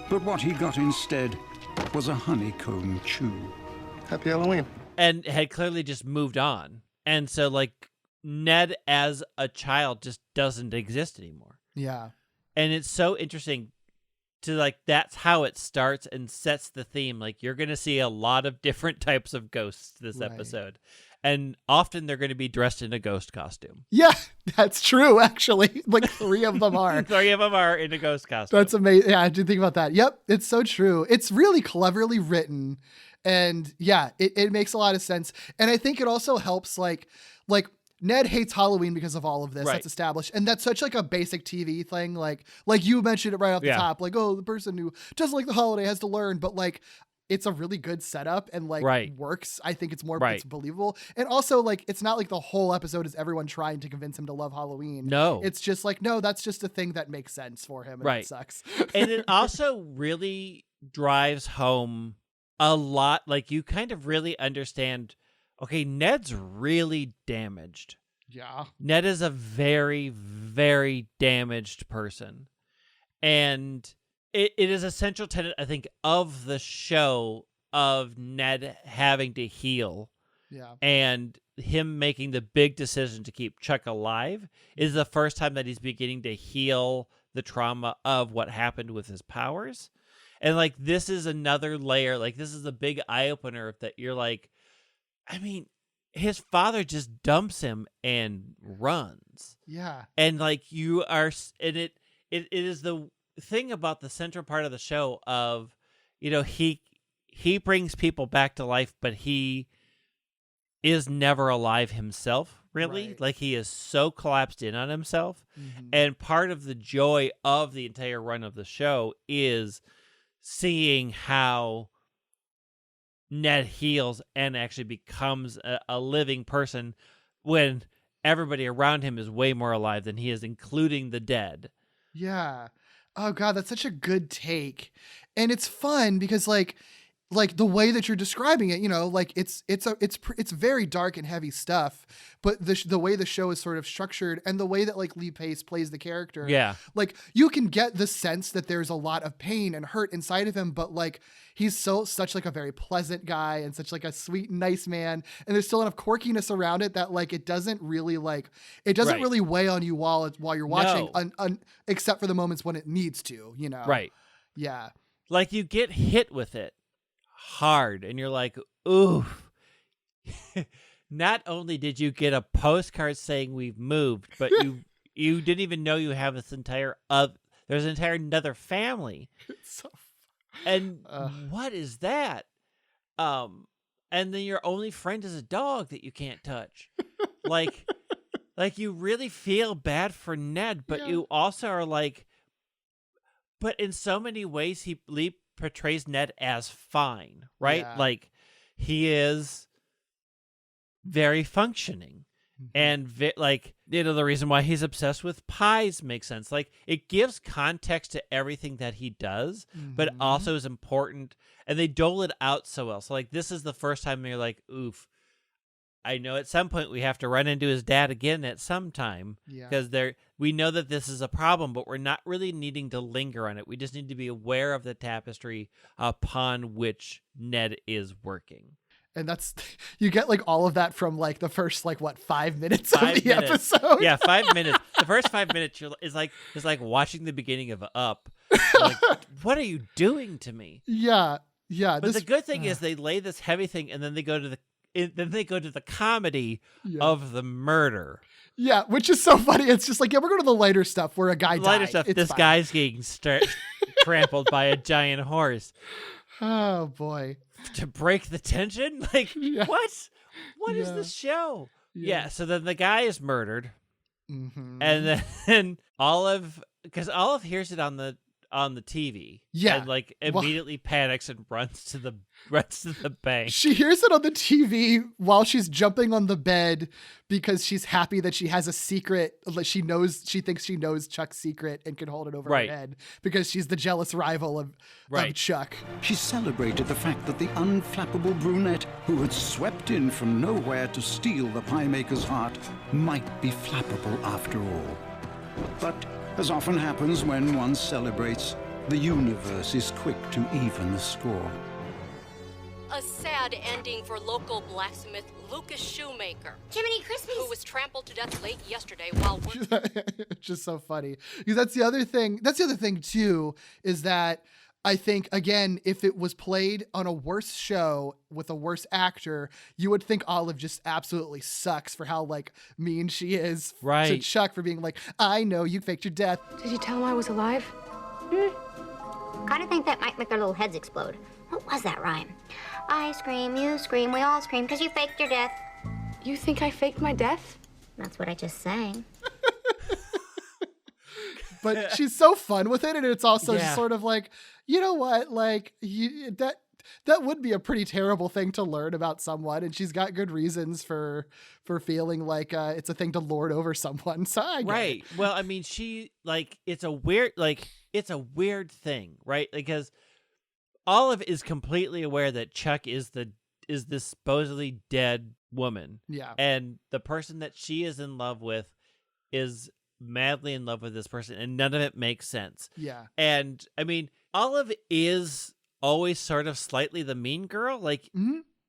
Speaker 6: But what he got instead was a honeycomb chew.
Speaker 8: Happy Halloween.
Speaker 5: And had clearly just moved on. And so like Ned as a child just doesn't exist anymore.
Speaker 4: Yeah.
Speaker 5: And it's so interesting to like, that's how it starts and sets the theme. Like you're going to see a lot of different types of ghosts this episode. And often they're going to be dressed in a ghost costume.
Speaker 4: Yeah, that's true, actually. Like 3 of them are.
Speaker 5: 3 of them are in a ghost costume.
Speaker 4: That's amazing. Yeah, I didn't think about that. Yep, it's so true. It's really cleverly written. And yeah, it makes a lot of sense. And I think it also helps like Ned hates Halloween because of all of this. That's established. And that's such like a basic TV thing. Like you mentioned it right off the top. Like, oh, the person who doesn't like the holiday has to learn. But like, it's a really good setup and like works. I think it's more it's believable. And also like, it's not like the whole episode is everyone trying to convince him to love Halloween.
Speaker 5: No.
Speaker 4: It's just like, no, that's just a thing that makes sense for him. And it sucks.
Speaker 5: And it also really drives home a lot. Like, you kind of really understand, okay, Ned's really damaged.
Speaker 4: Yeah.
Speaker 5: Ned is a very, very damaged person. And it is a central tenet, I think, of the show, of Ned having to heal.
Speaker 4: Yeah.
Speaker 5: And him making the big decision to keep Chuck alive is the first time that he's beginning to heal the trauma of what happened with his powers. And like, this is another layer. Like, this is a big eye opener that you're like, I mean, his father just dumps him and runs.
Speaker 4: Yeah.
Speaker 5: And like, you are, and it is the thing about the central part of the show of, you know, he brings people back to life, but he is never alive himself, really.
Speaker 4: Right.
Speaker 5: Like, he is so collapsed in on himself.
Speaker 4: Mm-hmm.
Speaker 5: And part of the joy of the entire run of the show is seeing how Ned heals and actually becomes a living person when everybody around him is way more alive than he is, including the dead.
Speaker 4: Yeah. Oh God, that's such a good take. And it's fun because like the way that you're describing it, you know, like it's very dark and heavy stuff, but the way the show is sort of structured and the way that like Lee Pace plays the character,
Speaker 5: Yeah.
Speaker 4: like you can get the sense that there's a lot of pain and hurt inside of him, but like he's such like a very pleasant guy and such like a sweet, nice man, and there's still enough quirkiness around it that like it doesn't really
Speaker 5: Right.
Speaker 4: really weigh on you while you're watching,
Speaker 5: No.
Speaker 4: except for the moments when it needs to, you know.
Speaker 5: Right.
Speaker 4: Yeah.
Speaker 5: Like, you get hit with it hard and you're like, ooh. Not only did you get a postcard saying we've moved, but you didn't even know you have this entire there's an entire another family.
Speaker 4: So,
Speaker 5: And what is that? And then your only friend is a dog that you can't touch. like you really feel bad for Ned, but you also are like, but in so many ways Lee portrays Ned as fine, right?
Speaker 4: Yeah.
Speaker 5: Like, he is very functioning. And like, you know, the reason why he's obsessed with pies makes sense. Like, it gives context to everything that he does, but also is important. And they dole it out so well. So like, this is the first time you're like, oof, I know at some point we have to run into his dad again at some time, because we know that this is a problem, but we're not really needing to linger on it. We just need to be aware of the tapestry upon which Ned is working.
Speaker 4: And that's, you get like all of that from like the first, like what, 5 minutes of the episode?
Speaker 5: Yeah, 5 minutes. The first 5 minutes is like watching the beginning of Up. Like, what are you doing to me?
Speaker 4: Yeah.
Speaker 5: But the good thing is they lay this heavy thing, and then they go to the comedy of the murder.
Speaker 4: Yeah, which is so funny. It's just like, we're going to the lighter stuff where a guy died.
Speaker 5: Lighter stuff.
Speaker 4: It's
Speaker 5: this
Speaker 4: fine.
Speaker 5: guy's getting trampled by a giant horse.
Speaker 4: Oh boy.
Speaker 5: To break the tension? Like, what? What is
Speaker 4: Yeah.
Speaker 5: this show?
Speaker 4: Yeah.
Speaker 5: Yeah, so then the guy is murdered.
Speaker 4: Mm-hmm.
Speaker 5: And then because Olive hears it on the TV.
Speaker 4: Yeah.
Speaker 5: And like immediately panics and runs to the bank.
Speaker 4: She hears it on the TV while she's jumping on the bed because she's happy that she has a secret. She thinks she knows Chuck's secret and can hold it over her head because she's the jealous rival of Chuck.
Speaker 6: She celebrated the fact that the unflappable brunette who had swept in from nowhere to steal the pie maker's heart might be flappable after all. But as often happens when one celebrates, the universe is quick to even the score.
Speaker 8: A sad ending for local blacksmith Lucas Shoemaker,
Speaker 7: Jiminy Christmas!
Speaker 8: who was trampled to death late yesterday while
Speaker 4: Just so funny, because that's the other thing too, is that I think, again, if it was played on a worse show with a worse actor, you would think Olive just absolutely sucks for how like mean she is to Chuck for being like, I know you faked your death.
Speaker 3: Did you tell him I was alive?
Speaker 7: Kind of think that might make their little heads explode. What was that rhyme? I scream, you scream, we all scream because you faked your death.
Speaker 3: You think I faked my death?
Speaker 7: That's what I just sang.
Speaker 4: But she's so fun with it, and it's also just sort of like, you know what, like that would be a pretty terrible thing to learn about someone, and she's got good reasons for feeling like it's a thing to lord over someone. So I get it.
Speaker 5: Well, I mean, she like it's a weird thing, right? Because Olive is completely aware that Chuck is this supposedly dead woman.
Speaker 4: Yeah.
Speaker 5: And the person that she is in love with is madly in love with this person, and none of it makes sense.
Speaker 4: Yeah.
Speaker 5: And I mean, Olive is always sort of slightly the mean girl. Like,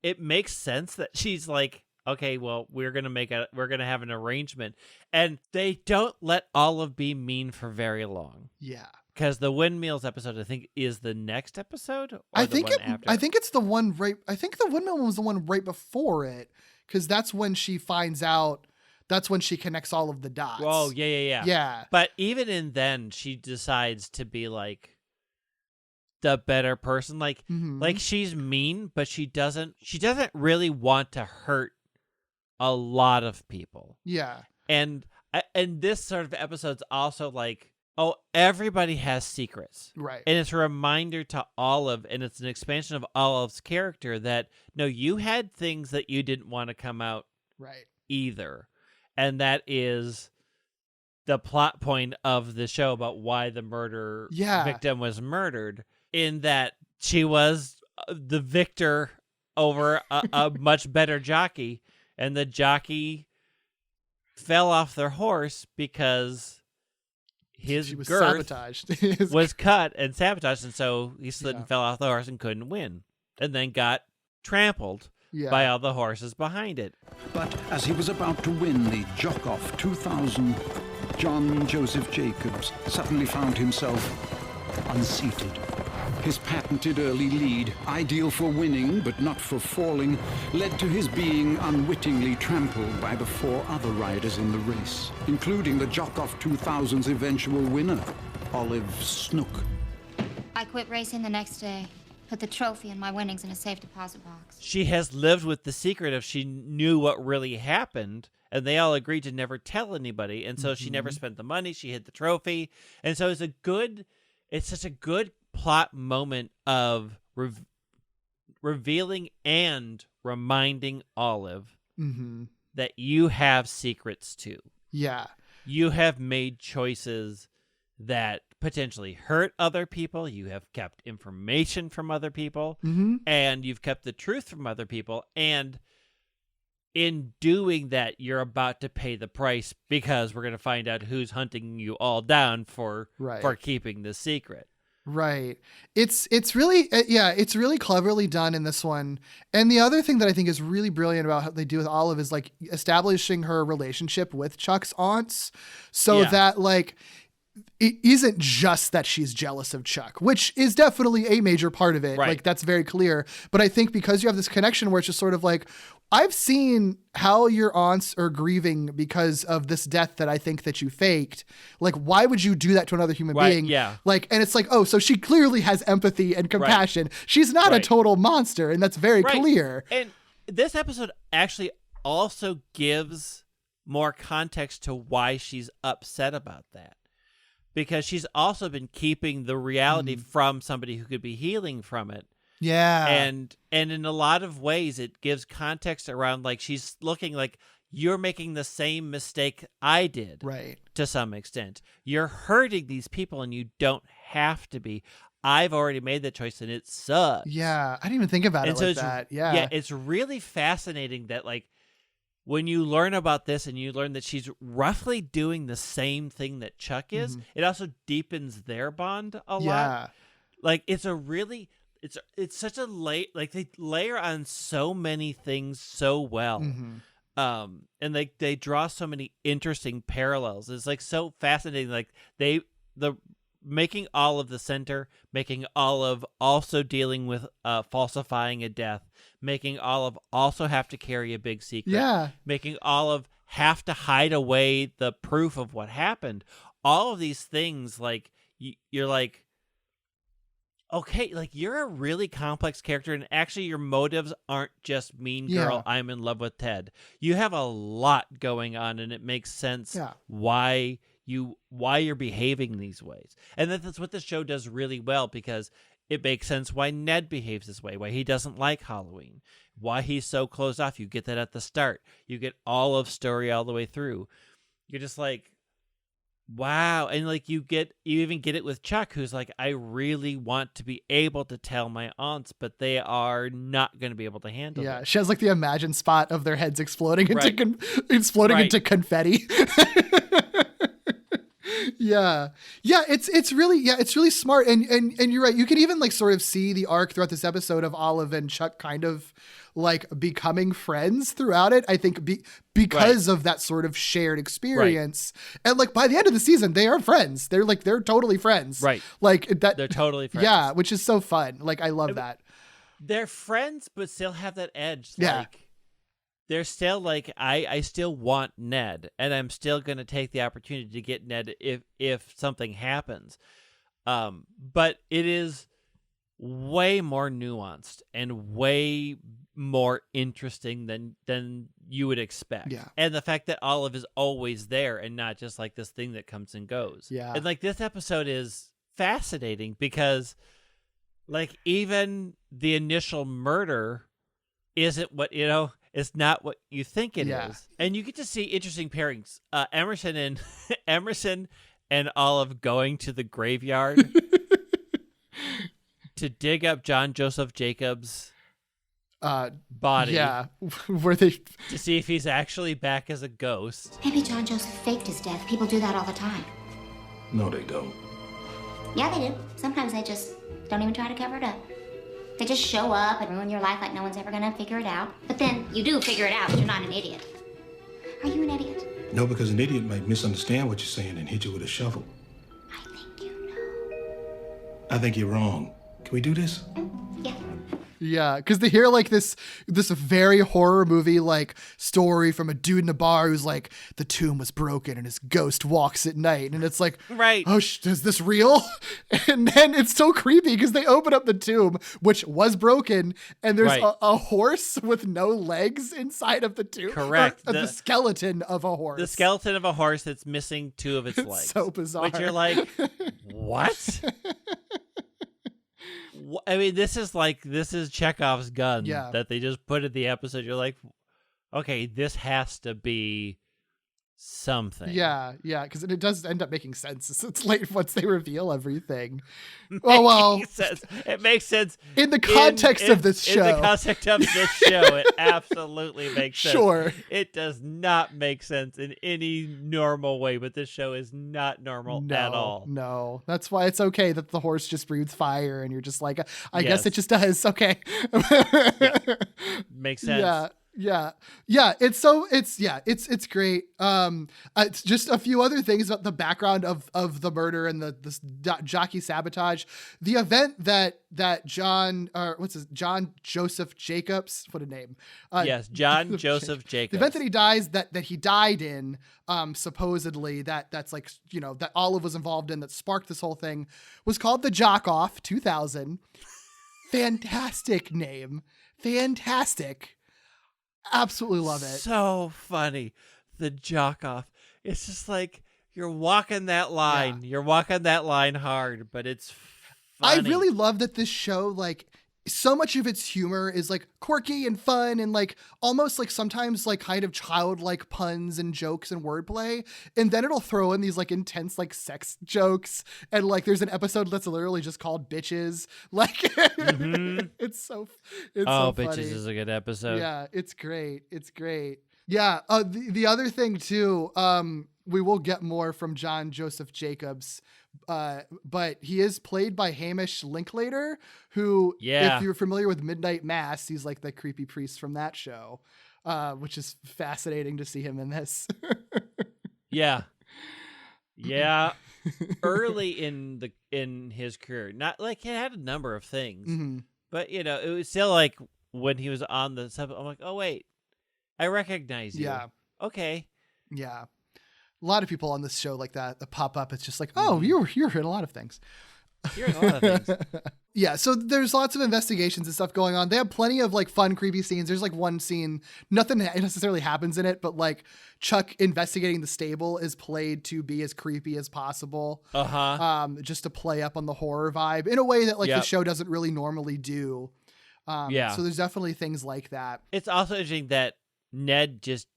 Speaker 5: it makes sense that she's like, okay, well, we're gonna have an arrangement, and they don't let Olive be mean for very long.
Speaker 4: Yeah.
Speaker 5: Because the windmills episode, I think, is the next episode. Or
Speaker 4: I
Speaker 5: the
Speaker 4: think
Speaker 5: one after?
Speaker 4: I think it's the one right. I think the windmill one was the one right before it, because that's when she finds out. That's when she connects all of the dots.
Speaker 5: Oh, yeah.
Speaker 4: Yeah.
Speaker 5: But even in then, she decides to be like the better person. Like, like she's mean, but she doesn't really want to hurt a lot of people.
Speaker 4: Yeah.
Speaker 5: And this sort of episode's also like, oh, everybody has secrets.
Speaker 4: Right.
Speaker 5: And it's a reminder to Olive, and it's an expansion of Olive's character that, no, you had things that you didn't want to come out
Speaker 4: Right.
Speaker 5: either. And that is the plot point of the show about why the victim was murdered, in that she was the victor over a much better jockey, and the jockey fell off their horse because his
Speaker 4: was
Speaker 5: girth
Speaker 4: sabotaged.
Speaker 5: was cut and sabotaged, and so he slid
Speaker 4: Yeah.
Speaker 5: and fell off the horse and couldn't win, and then got trampled
Speaker 4: Yeah.
Speaker 5: by all the horses behind it.
Speaker 6: But as he was about to win the Jock-Off 2000, John Joseph Jacobs suddenly found himself unseated. His patented early lead, ideal for winning but not for falling, led to his being unwittingly trampled by the 4 other riders in the race, including the Jock-Off 2000's eventual winner, Olive Snook.
Speaker 7: I quit racing the next day. Put the trophy and my winnings in a safe deposit box.
Speaker 5: She has lived with the secret of she knew what really happened, and they all agreed to never tell anybody, and so she never spent the money. She hid the trophy, and so it's such a good plot moment of revealing and reminding Olive that you have secrets too.
Speaker 4: Yeah.
Speaker 5: You have made choices that potentially hurt other people. You have kept information from other people, and you've kept the truth from other people. And in doing that, you're about to pay the price, because we're going to find out who's hunting you all down for keeping the secret.
Speaker 4: Right. It's really, it's really cleverly done in this one. And the other thing that I think is really brilliant about how they do with Olive is like establishing her relationship with Chuck's aunts, so that like, it isn't just that she's jealous of Chuck, which is definitely a major part of it.
Speaker 5: Right.
Speaker 4: Like, that's very clear. But I think because you have this connection where it's just sort of like, I've seen how your aunts are grieving because of this death that I think that you faked. Like, why would you do that to another human being?
Speaker 5: Yeah.
Speaker 4: Like, and it's like, oh, so she clearly has empathy and compassion. She's not a total monster, and that's very clear.
Speaker 5: And this episode actually also gives more context to why she's upset about that. Because she's also been keeping the reality from somebody who could be healing from it.
Speaker 4: Yeah.
Speaker 5: And in a lot of ways, it gives context around, like, she's looking like, you're making the same mistake I did.
Speaker 4: Right.
Speaker 5: To some extent. You're hurting these people, and you don't have to be. I've already made the choice, and it sucks.
Speaker 4: Yeah. I didn't even think about it like that. Yeah.
Speaker 5: Yeah, it's really fascinating that, like, when you learn about this and you learn that she's roughly doing the same thing that Chuck is, it also deepens their bond a lot. Like, it's a really, it's such a like they layer on so many things so well. And they draw so many interesting parallels. It's like so fascinating. Like making Olive the center, making Olive also dealing with falsifying a death, making Olive also have to carry a big secret, making Olive have to hide away the proof of what happened. All of these things, like, you're like, okay, like, you're a really complex character, and actually your motives aren't just mean girl, I'm in love with Ted. You have a lot going on, and it makes sense why you're behaving these ways. And that's what the show does really well, because it makes sense why Ned behaves this way, why he doesn't like Halloween, why he's so closed off. You get that at the start. You get Olive's story all the way through. You're just like, Wow. And like you even get it with Chuck, who's like, I really want to be able to tell my aunts, but they are not going to be able to handle it.
Speaker 4: She has like the Imagine spot of their heads exploding into
Speaker 5: Right.
Speaker 4: into confetti. It's really smart, and you're right. You can even like sort of see the arc throughout this episode of Olive and Chuck kind of like becoming friends throughout it. I think because of that sort of shared experience, and like by the end of the season, they are friends. They're totally friends,
Speaker 5: right?
Speaker 4: Like that.
Speaker 5: They're totally friends.
Speaker 4: Yeah, which is so fun. Like I love that.
Speaker 5: They're friends, but still have that edge.
Speaker 4: Yeah.
Speaker 5: Like, they're still like, I still want Ned, and I'm still going to take the opportunity to get Ned if something happens. But it is way more nuanced and way more interesting than you would expect.
Speaker 4: Yeah.
Speaker 5: And the fact that Olive is always there and not just like this thing that comes and goes.
Speaker 4: Yeah.
Speaker 5: And like this episode is fascinating because like even the initial murder isn't what, it's not what you think it is. And you get to see interesting pairings. Emerson and Olive going to the graveyard to dig up John Joseph Jacobs' body.
Speaker 4: Yeah. Where they
Speaker 5: to see if he's actually back as a ghost.
Speaker 7: Maybe John Joseph faked his death. People do that all the time.
Speaker 2: No, they don't.
Speaker 7: Yeah, they do. Sometimes they just don't even try to cover it up. They just show up and ruin your life like no one's ever gonna figure it out. But then you do figure it out, but you're not an idiot. Are you an idiot?
Speaker 2: No, because an idiot might misunderstand what you're saying and hit you with a shovel.
Speaker 7: I think you know.
Speaker 2: I think you're wrong. Can we do this?
Speaker 7: Yeah.
Speaker 4: Yeah, because they hear like this very horror movie like story from a dude in a bar who's like, the tomb was broken and his ghost walks at night, and it's like,
Speaker 5: right?
Speaker 4: Oh, is this real? And then it's so creepy because they open up the tomb, which was broken, and there's a horse with no legs inside of the tomb.
Speaker 5: Correct.
Speaker 4: The skeleton of a horse.
Speaker 5: The skeleton of a horse that's missing two of its legs.
Speaker 4: So bizarre.
Speaker 5: Which you're like, what? I mean, this is Chekhov's gun that they just put in the episode. You're like, okay, this has to be something.
Speaker 4: Yeah, because it does end up making sense. It's late once they reveal everything. Oh well,
Speaker 5: it makes sense
Speaker 4: in the context of this show.
Speaker 5: In the context of this show, it absolutely makes sense.
Speaker 4: Sure,
Speaker 5: it does not make sense in any normal way, but this show is not normal at all.
Speaker 4: No, that's why it's okay that the horse just breathes fire, and you're just like, I guess it just does. Okay,
Speaker 5: makes sense.
Speaker 4: Yeah. It's great. It's just a few other things about the background of the murder and the jockey sabotage. The event that John Joseph Jacobs, what a name.
Speaker 5: Yes, John Joseph Jacobs.
Speaker 4: The event that he dies that he died in, supposedly that's like, that Olive was involved in that sparked this whole thing, was called the Jock Off 2000. Fantastic name. Fantastic. Absolutely love it.
Speaker 5: So funny. The Jock Off. It's just like you're walking that line. Yeah. You're walking that line hard, but it's funny.
Speaker 4: I really love that this show, like, so much of its humor is like quirky and fun and like almost like sometimes like kind of childlike puns and jokes and wordplay. And then it'll throw in these like intense like sex jokes. And like there's an episode that's literally just called Bitches. Like it's so
Speaker 5: Bitches
Speaker 4: funny.
Speaker 5: Is a good episode.
Speaker 4: Yeah, it's great. Yeah. The other thing too, we will get more from John Joseph Jacobs, but he is played by Hamish Linklater, who, if you're familiar with Midnight Mass, he's like the creepy priest from that show, which is fascinating to see him in this.
Speaker 5: Yeah. Early in his career, not like he had a number of things, but it was still like when he was on the sub, I'm like, oh wait, I recognize you.
Speaker 4: Yeah.
Speaker 5: Okay.
Speaker 4: Yeah. A lot of people on this show like that pop up. It's just like, oh, you're in a lot of things.
Speaker 5: You're in a lot of things.
Speaker 4: Yeah, so there's lots of investigations and stuff going on. They have plenty of like fun, creepy scenes. There's like one scene, nothing necessarily happens in it, but like Chuck investigating the stable is played to be as creepy as possible. Just to play up on the horror vibe in a way that like the show doesn't really normally do. So there's definitely things like that.
Speaker 5: It's also interesting that Ned just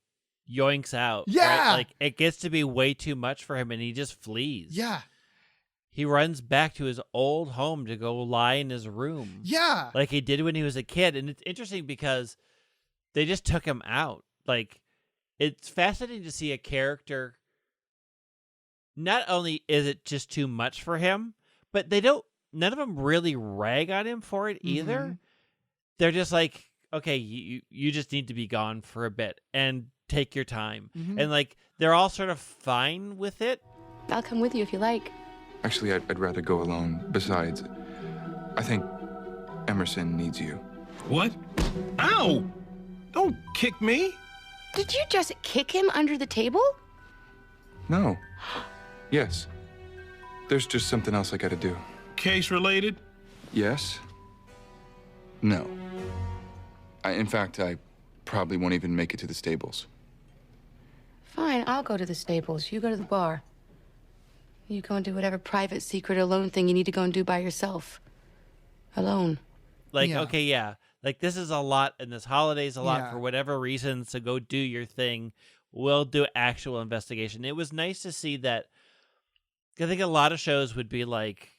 Speaker 5: yoinks out.
Speaker 4: Yeah.
Speaker 5: Right? Like it gets to be way too much for him and he just flees.
Speaker 4: Yeah.
Speaker 5: He runs back to his old home to go lie in his room.
Speaker 4: Yeah.
Speaker 5: Like he did when he was a kid. And it's interesting because they just took him out. Like, it's fascinating to see a character. Not only is it just too much for him, but none of them really rag on him for it either.
Speaker 4: Mm-hmm.
Speaker 5: They're just like, okay, you just need to be gone for a bit and take your time.
Speaker 4: Mm-hmm.
Speaker 5: And like, they're all sort of fine with it.
Speaker 3: I'll come with you if you like.
Speaker 1: Actually, I'd rather go alone. Besides, I think Emerson needs you.
Speaker 2: What? Ow! Don't kick me.
Speaker 3: Did you just kick him under the table?
Speaker 1: No. Yes. There's just something else I gotta do.
Speaker 2: Case related?
Speaker 1: Yes. No. In fact, I probably won't even make it to the stables.
Speaker 3: Fine, I'll go to the stables. You go to the bar. You go and do whatever private, secret, alone thing you need to go and do by yourself. Alone.
Speaker 5: Like,
Speaker 4: Yeah.
Speaker 5: okay, yeah. Like, this is a lot, and this holiday's a lot
Speaker 4: Yeah.
Speaker 5: for whatever reason, so go do your thing. We'll do actual investigation. It was nice to see that. I think a lot of shows would be like,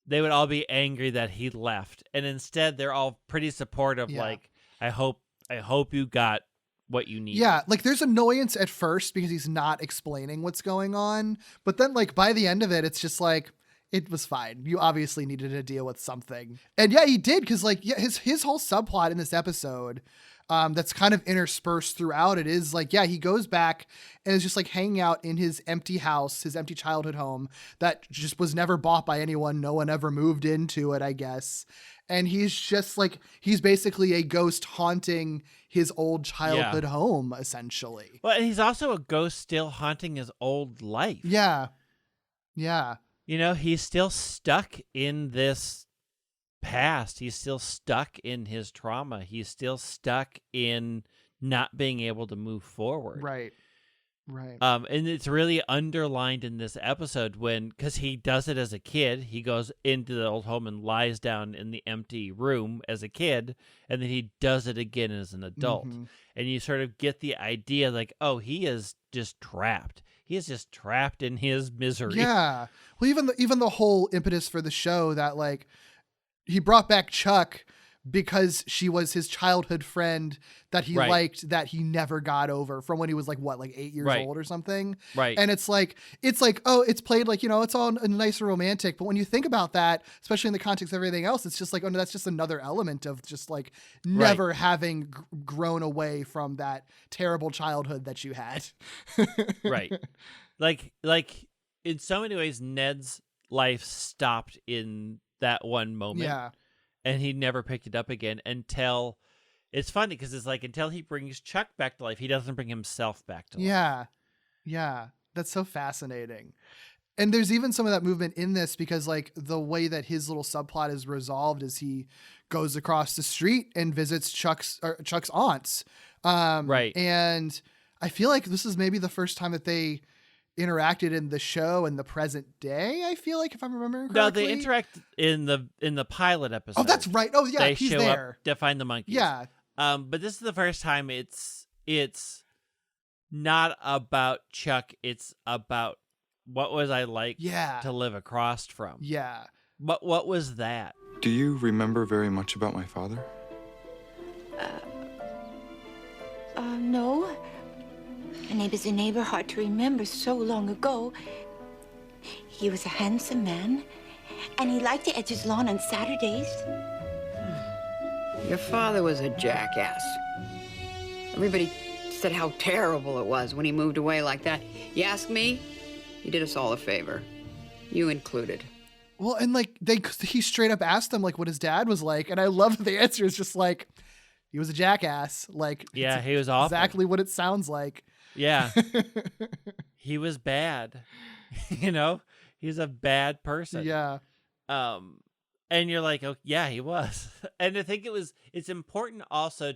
Speaker 5: they would all be angry that he left, and instead they're all pretty supportive.
Speaker 4: Yeah.
Speaker 5: Like, I hope you got what you need.
Speaker 4: Yeah, like there's annoyance at first because he's not explaining what's going on, but then like by the end of it, it's just like it was fine. You obviously needed to deal with something, and yeah, he did because like yeah, his whole subplot in this episode, that's kind of interspersed throughout it is like yeah, he goes back and is just like hanging out in his empty house, his empty childhood home that just was never bought by anyone. No one ever moved into it, I guess. And he's just like, he's basically a ghost haunting his old childhood home, essentially.
Speaker 5: Well, and he's also a ghost still haunting his old life.
Speaker 4: Yeah. Yeah.
Speaker 5: You know, he's still stuck in this past. He's still stuck in his trauma. He's still stuck in not being able to move forward.
Speaker 4: Right. Right.
Speaker 5: And it's really underlined in this episode because he does it as a kid. He goes into the old home and lies down in the empty room as a kid, and then he does it again as an adult.
Speaker 4: Mm-hmm.
Speaker 5: And you sort of get the idea like, oh, he is just trapped. He is just trapped in his misery.
Speaker 4: Yeah. Well, even the whole impetus for the show that like he brought back Chuck because she was his childhood friend that he liked that he never got over from when he was like 8 years old or something.
Speaker 5: Right.
Speaker 4: And it's like, oh, it's played like, it's all nice and romantic. But when you think about that, especially in the context of everything else, it's just like, oh no, that's just another element of just like never having grown away from that terrible childhood that you had.
Speaker 5: Right. Like in so many ways, Ned's life stopped in that one moment.
Speaker 4: Yeah.
Speaker 5: And he never picked it up again until it's funny because it's like until he brings Chuck back to life, he doesn't bring himself back to life.
Speaker 4: Yeah. Yeah. That's so fascinating. And there's even some of that movement in this because like the way that his little subplot is resolved is he goes across the street and visits Chuck's aunts.
Speaker 5: Right.
Speaker 4: And I feel like this is maybe the first time that they interacted in the show in the present day. I feel like if I'm remembering correctly.
Speaker 5: No, they interact in the pilot episode.
Speaker 4: Oh, that's right. Oh yeah,
Speaker 5: they
Speaker 4: he's
Speaker 5: show
Speaker 4: there
Speaker 5: up to find the monkeys.
Speaker 4: Yeah.
Speaker 5: But this is the first time it's not about Chuck. It's about what was I like to live across from.
Speaker 4: Yeah.
Speaker 5: But what was that?
Speaker 1: Do you remember very much about my father?
Speaker 9: No. A neighbor's a neighbor, hard to remember so long ago. He was a handsome man, and he liked to edge his lawn on Saturdays.
Speaker 10: Your father was a jackass. Everybody said how terrible it was when he moved away like that. You ask me, he did us all a favor. You included.
Speaker 4: Well, and like he straight up asked them like what his dad was like, and I love that the answer is just like he was a jackass. Like
Speaker 5: yeah, he was awful.
Speaker 4: Exactly what it sounds like.
Speaker 5: Yeah, he was bad. He's a bad person.
Speaker 4: Yeah.
Speaker 5: And you're like, oh yeah, he was. And I think it's important also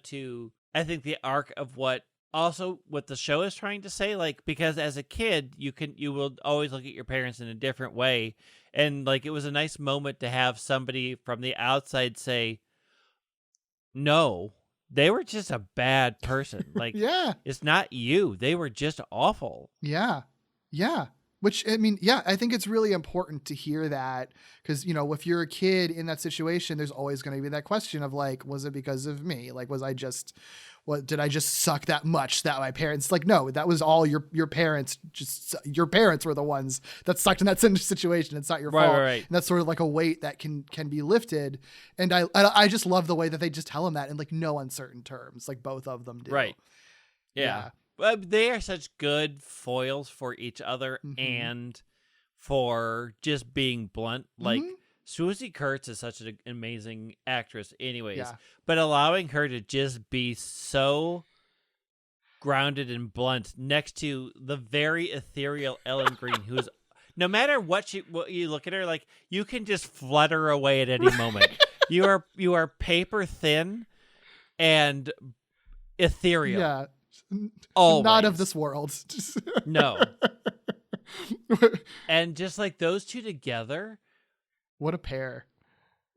Speaker 5: I think the arc of what the show is trying to say, like, because as a kid, you will always look at your parents in a different way. And like, it was a nice moment to have somebody from the outside say, no, they were just a bad person. Like,
Speaker 4: Yeah.
Speaker 5: it's not you. They were just awful.
Speaker 4: Yeah. Yeah. Which, I mean, yeah, I think it's really important to hear that because, you know, if you're a kid in that situation, there's always going to be that question of like, was it because of me? Like, did I just suck that much that my parents, like, no, that was all your parents, just your parents were the ones that sucked in that situation. It's not your fault.
Speaker 5: Right.
Speaker 4: And that's sort of like a weight that can be lifted. And I just love the way that they just tell him that in like no uncertain terms, like both of them do.
Speaker 5: Right. Yeah. They are such good foils for each other and for just being blunt. Like, Swoosie Kurtz is such an amazing actress anyways, but allowing her to just be so grounded and blunt next to the very ethereal Ellen Green, who's, no matter what you look at her, like, you can just flutter away at any moment. You are paper thin and ethereal.
Speaker 4: Yeah.
Speaker 5: Always.
Speaker 4: Not of this world.
Speaker 5: No. And just like those two together.
Speaker 4: What a pair.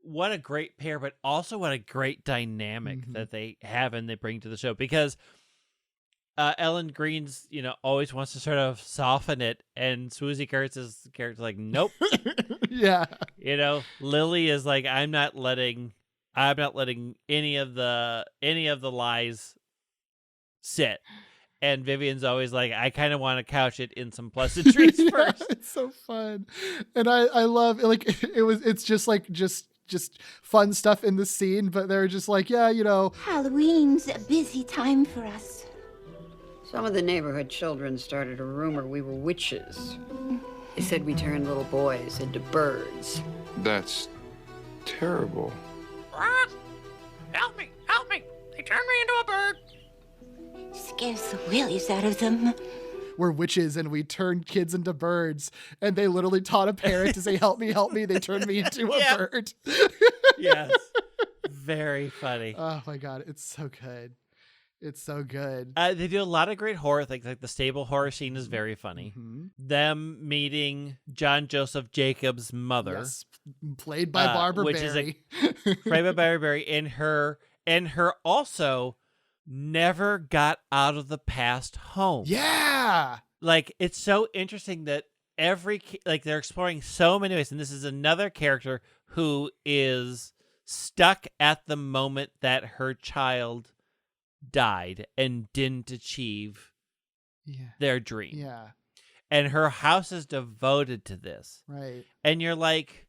Speaker 5: What a great pair, but also what a great dynamic that they have and they bring to the show. Because Ellen Green's, always wants to sort of soften it, and Swoosie Kurtz's character like, nope.
Speaker 4: Yeah.
Speaker 5: Lily is like, I'm not letting any of the lies sit. And Vivian's always like, I kind of want to couch it in some pleasantries first.
Speaker 4: It's so fun. And I love like it's just like just fun stuff in the scene, but they're just like, yeah,
Speaker 9: Halloween's a busy time for us.
Speaker 10: Some of the neighborhood children started a rumor we were witches. They said we turned little boys into birds.
Speaker 1: That's terrible.
Speaker 11: Help me! They turned me into a bird.
Speaker 9: Scares the willies out of them.
Speaker 4: We're witches and we turned kids into birds, and they literally taught a parent to say, help me, they turned me into a bird.
Speaker 5: Yes. Very funny.
Speaker 4: Oh my God, it's so good. It's so good.
Speaker 5: They do a lot of great horror things. Like the stable horror scene is very funny. Them meeting John Joseph Jacobs' mother.
Speaker 4: Yes. Played by Barbara Berry.
Speaker 5: Played by Barbara Berry. And her also never got out of the past home.
Speaker 4: Yeah.
Speaker 5: Like, it's so interesting that they're exploring so many ways. And this is another character who is stuck at the moment that her child died and didn't achieve their dream.
Speaker 4: Yeah.
Speaker 5: And her house is devoted to this.
Speaker 4: Right.
Speaker 5: And you're like,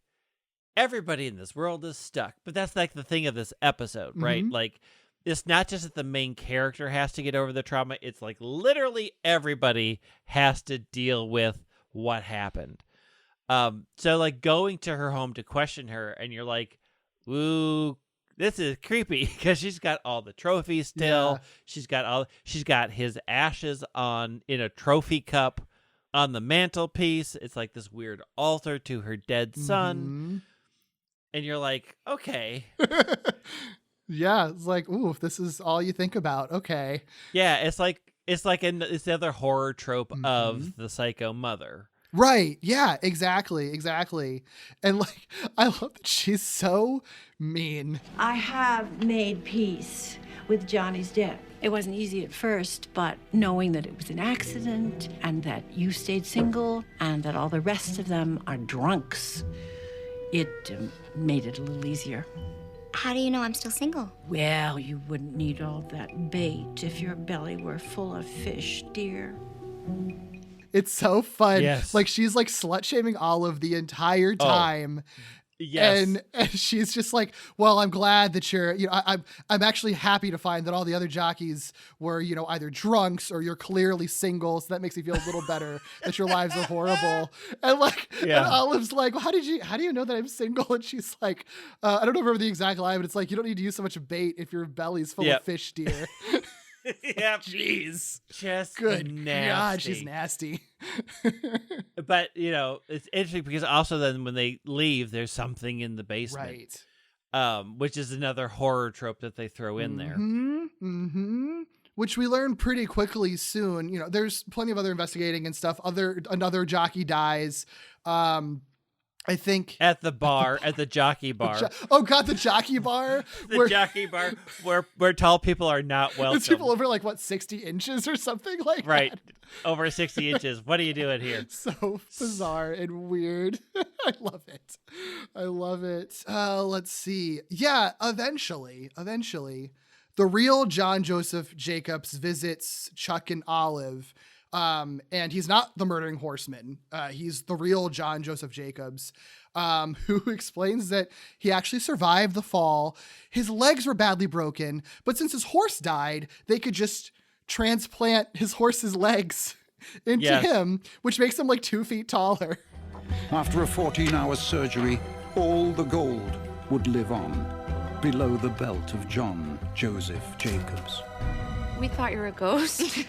Speaker 5: everybody in this world is stuck. But that's like the thing of this episode, right? Like, it's not just that the main character has to get over the trauma. It's like literally everybody has to deal with what happened. So like going to her home to question her, and you're like, ooh, this is creepy because she's got all the trophies still. Yeah. She's got his ashes in a trophy cup on the mantelpiece. It's like this weird altar to her dead son. And you're like, okay.
Speaker 4: Yeah, it's like, ooh, if this is all you think about, okay.
Speaker 5: Yeah, it's the other horror trope of the psycho mother.
Speaker 4: Right. Yeah, exactly. And like, I love that she's so mean.
Speaker 12: I have made peace with Johnny's death. It wasn't easy at first, but knowing that it was an accident and that you stayed single and that all the rest of them are drunks, it made it a little easier.
Speaker 7: How do you know I'm still single?
Speaker 12: Well, you wouldn't need all that bait if your belly were full of fish, dear.
Speaker 4: It's so fun.
Speaker 5: Yes.
Speaker 4: Like, she's like slut-shaming Olive the entire time.
Speaker 5: Yes.
Speaker 4: And she's just like, well, I'm glad that you're, I'm actually happy to find that all the other jockeys were, either drunks or you're clearly single. So that makes me feel a little better that your lives are horrible. And like, and Olive's like, well, how do you know that I'm single? And she's like, I don't remember the exact line, but it's like, you don't need to use so much bait if your belly's full of fish, dear.
Speaker 5: Yeah,
Speaker 4: jeez,
Speaker 5: just
Speaker 4: good
Speaker 5: nasty.
Speaker 4: God, she's nasty.
Speaker 5: But it's interesting because also then when they leave, there's something in the basement,
Speaker 4: right?
Speaker 5: Which is another horror trope that they throw in there.
Speaker 4: Which we learn pretty quickly soon. There's plenty of other investigating and stuff. Another jockey dies. I think
Speaker 5: at the bar, at the jockey bar.
Speaker 4: Oh God, the jockey bar.
Speaker 5: The jockey bar where tall people are not welcome.
Speaker 4: It's people over like 60 inches or something like
Speaker 5: right.
Speaker 4: that.
Speaker 5: Over 60 inches. What are you doing here?
Speaker 4: So bizarre and weird. I love it. I love it. Let's see. Yeah, eventually, the real John Joseph Jacobs visits Chuck and Olive. And he's not the murdering horseman. He's the real John Joseph Jacobs, who explains that he actually survived the fall. His legs were badly broken, but since his horse died, they could just transplant his horse's legs into him, which makes him like 2 feet taller.
Speaker 6: After a 14-hour surgery, all the gold would live on below the belt of John Joseph Jacobs.
Speaker 3: We thought you were a ghost.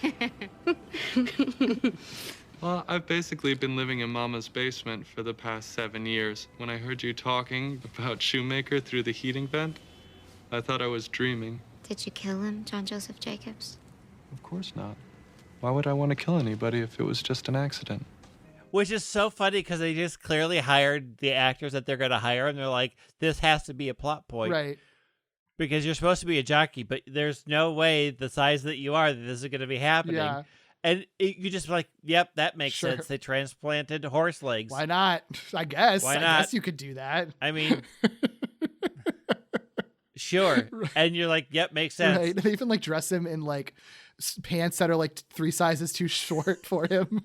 Speaker 13: Well, I've basically been living in Mama's basement for the past 7 years. When I heard you talking about Shoemaker through the heating vent, I thought I was dreaming.
Speaker 7: Did you kill him, John Joseph Jacobs?
Speaker 13: Of course not. Why would I want to kill anybody if it was just an accident?
Speaker 5: Which is so funny because they just clearly hired the actors that they're going to hire, and they're like, this has to be a plot point.
Speaker 4: Right.
Speaker 5: Because you're supposed to be a jockey, but there's no way the size that you are that this is going to be happening.
Speaker 4: Yeah.
Speaker 5: And you just like, yep, that makes sense. They transplanted horse legs.
Speaker 4: Why not? I guess.
Speaker 5: Why not?
Speaker 4: I guess you could do that.
Speaker 5: I mean, sure. Right. And you're like, yep, makes sense.
Speaker 4: Right. They even like dress him in like pants that are like 3 sizes too short for him,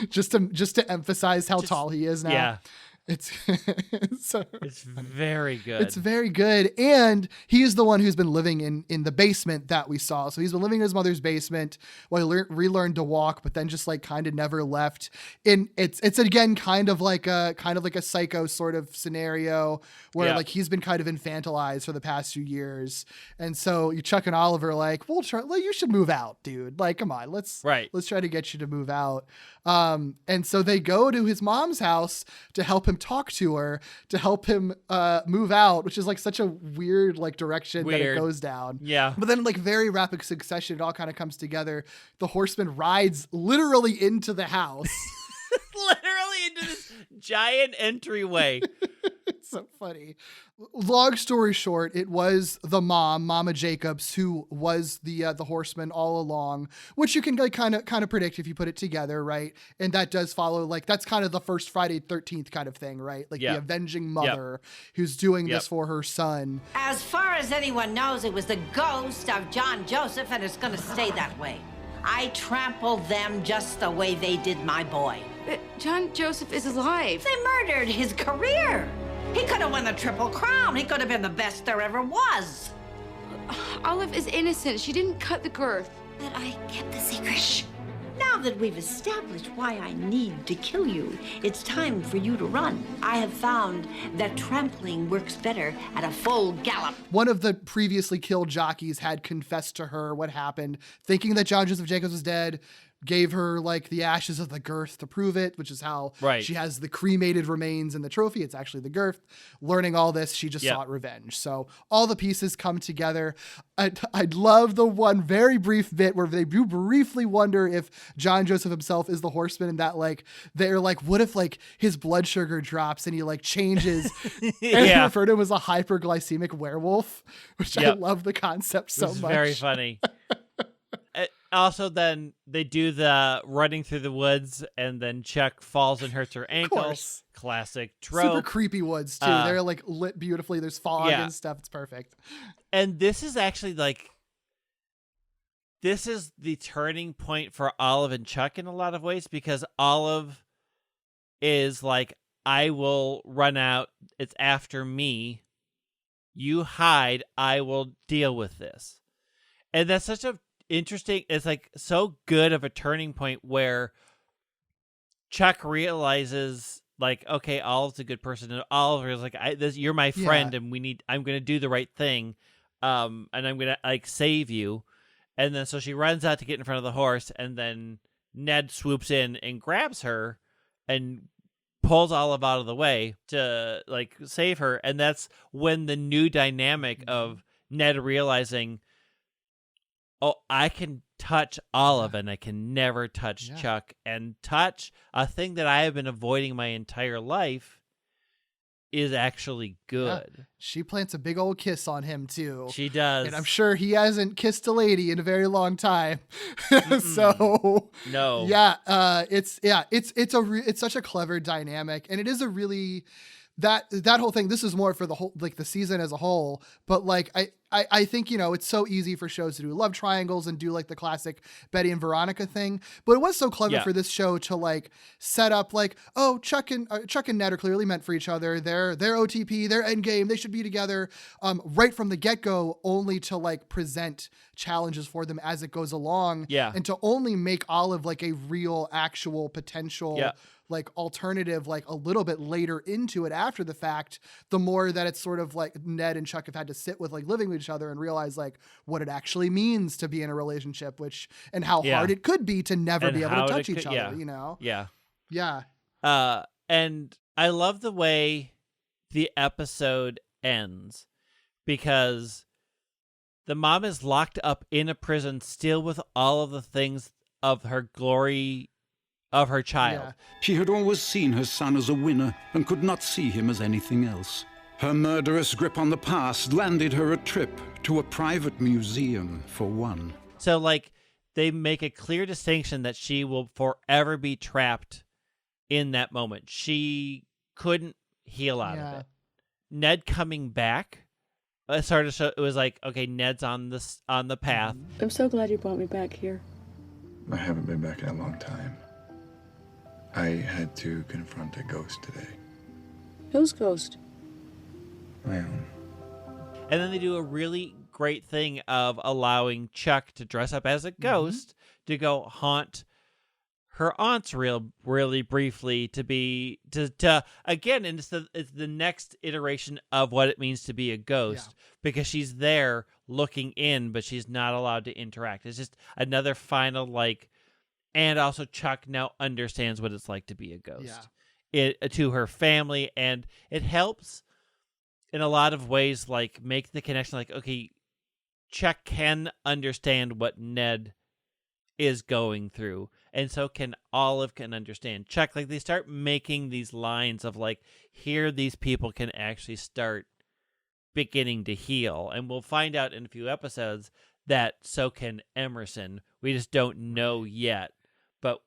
Speaker 4: just to emphasize how tall he is now.
Speaker 5: Yeah.
Speaker 4: It's
Speaker 5: it's very good.
Speaker 4: It's very good. And he's the one who's been living in the basement that we saw. So he's been living in his mother's basement while he relearned to walk, but then just like kind of never left. And it's again kind of like a psycho sort of scenario where like he's been kind of infantilized for the past few years. And so Chuck and Oliver are like, you should move out, dude. Like, come on, let's try to get you to move out. And so they go to his mom's house to help him talk to her, to help him move out, which is like such a weird like direction that it goes down.
Speaker 5: Yeah.
Speaker 4: But then like very rapid succession, it all kind of comes together. The horseman rides literally into the house.
Speaker 5: Literally into this giant entryway.
Speaker 4: It's so funny. Long story short, it was the Mama Jacobs, who was the horseman all along, which you can like kind of predict if you put it together, right? And that does follow, like, that's kind of the first Friday 13th kind of thing, right? Like the avenging mother who's doing this for her son.
Speaker 12: As far as anyone knows, it was the ghost of John Joseph, and it's going to stay that way. I trampled them just the way they did my boy.
Speaker 3: John Joseph is alive.
Speaker 12: They murdered his career. He could have won the Triple Crown. He could have been the best there ever was.
Speaker 3: Olive is innocent. She didn't cut the girth.
Speaker 7: But I kept the secret.
Speaker 12: Shh. Now that we've established why I need to kill you, it's time for you to run. I have found that trampling works better at a full gallop.
Speaker 4: One of the previously killed jockeys had confessed to her what happened, thinking that John Joseph Jacobs was dead, gave her like the ashes of the girth to prove it, which is how she has the cremated remains in the trophy. It's actually the girth. Learning all this, she just sought revenge. So all the pieces come together. I'd love the one very brief bit where they do briefly wonder if John Joseph himself is the horseman, and that like they're like, what if like his blood sugar drops and he like changes and they refer to him as a hyperglycemic werewolf, which I love the concept so much.
Speaker 5: Very funny. Also, then they do the running through the woods, and then Chuck falls and hurts her ankle. Classic trope.
Speaker 4: Super creepy woods, too. They're like lit beautifully. There's fog and stuff. It's perfect.
Speaker 5: And this is actually like, this is the turning point for Olive and Chuck in a lot of ways, because Olive is like, I will run out. It's after me. You hide. I will deal with this. And that's such a interesting, it's like so good of a turning point where Chuck realizes like, okay, Olive's a good person, and Oliver is like, you're my friend, and I'm gonna do the right thing, and I'm gonna like save you. And then so she runs out to get in front of the horse, and then Ned swoops in and grabs her and pulls Olive out of the way to like save her. And that's when the new dynamic of Ned realizing, oh, I can touch Olive and I can never touch Chuck. And touch, a thing that I have been avoiding my entire life, is actually good.
Speaker 4: Yeah. She plants a big old kiss on him too.
Speaker 5: She does.
Speaker 4: And I'm sure he hasn't kissed a lady in a very long time. So
Speaker 5: no.
Speaker 4: Yeah, it's such a clever dynamic, and it is a really that whole thing. This is more for the whole, like, the season as a whole, but like I think, you know, it's so easy for shows to do love triangles and do like the classic Betty and Veronica thing, but it was so clever for this show to like set up like, oh, Chuck and Ned are clearly meant for each other. They're OTP, they're endgame, they should be together, right from the get-go, only to like present challenges for them as it goes along, and to only make Olive like a real, actual potential like alternative, like a little bit later into it after the fact, the more that it's sort of like Ned and Chuck have had to sit with like living with each other and realize like what it actually means to be in a relationship, and how hard it could be to never be able to touch each other, you know?
Speaker 5: Yeah. And I love the way the episode ends, because the mom is locked up in a prison still with all of the things of her glory of her child.
Speaker 6: She had always seen her son as a winner and could not see him as anything else. Her murderous grip on the past landed her a trip to a private museum, for one.
Speaker 5: So, like, they make a clear distinction that she will forever be trapped in that moment. She couldn't heal out of it. Ned coming back, sort of it was like, okay, Ned's on the path.
Speaker 14: I'm so glad you brought me back here.
Speaker 1: I haven't been back in a long time. I had to confront a ghost today.
Speaker 14: Whose ghost?
Speaker 1: My own.
Speaker 5: And then they do a really great thing of allowing Chuck to dress up as a ghost to go haunt her aunts really briefly, to again, and it's the next iteration of what it means to be a ghost, because she's there looking in, but she's not allowed to interact. It's just another final, like, and also Chuck now understands what it's like to be a ghost to her family, and it helps in a lot of ways, like, make the connection, like, okay, Chuck can understand what Ned is going through, and so can Olive can understand Chuck. Like, they start making these lines of like, here these people can actually start beginning to heal, and we'll find out in a few episodes that so can Emerson. We just don't know yet, but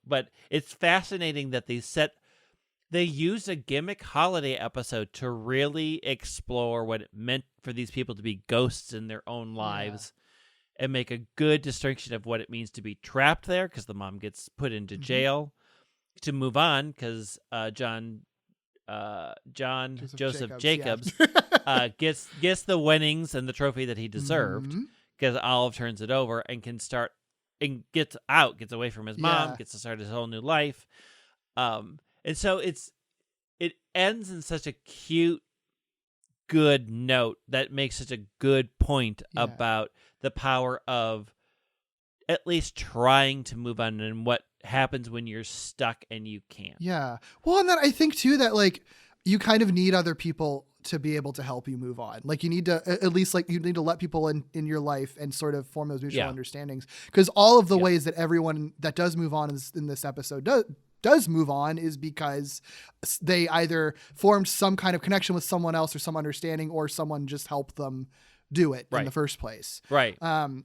Speaker 5: it's fascinating that they used a gimmick holiday episode to really explore what it meant for these people to be ghosts in their own lives, and make a good distinction of what it means to be trapped there, because the mom gets put into jail, to move on because John Joseph Jacobs gets the winnings and the trophy that he deserved, because Olive turns it over and can start and gets away from his mom, gets to start his whole new life. And so it ends in such a cute, good note that makes such a good point about the power of at least trying to move on, and what happens when you're stuck and you can't.
Speaker 4: Yeah. Well, and then I think too that like you kind of need other people to be able to help you move on. Like, you need to at least, like, you need to let people in your life and sort of form those mutual understandings, because all of the ways that everyone that does move on in this episode does move on is because they either formed some kind of connection with someone else or some understanding, or someone just helped them do it in the first place.
Speaker 5: Right.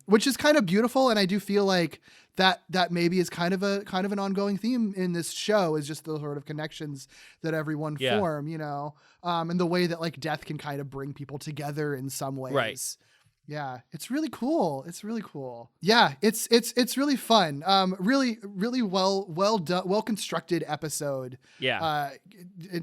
Speaker 4: Which is kind of beautiful. And I do feel like that maybe is kind of an ongoing theme in this show, is just the sort of connections that everyone form, you know, and the way that like death can kind of bring people together in some ways.
Speaker 5: Right.
Speaker 4: Yeah, it's really cool. It's really cool. Yeah, it's really fun. Really well done, well constructed episode.
Speaker 5: Yeah.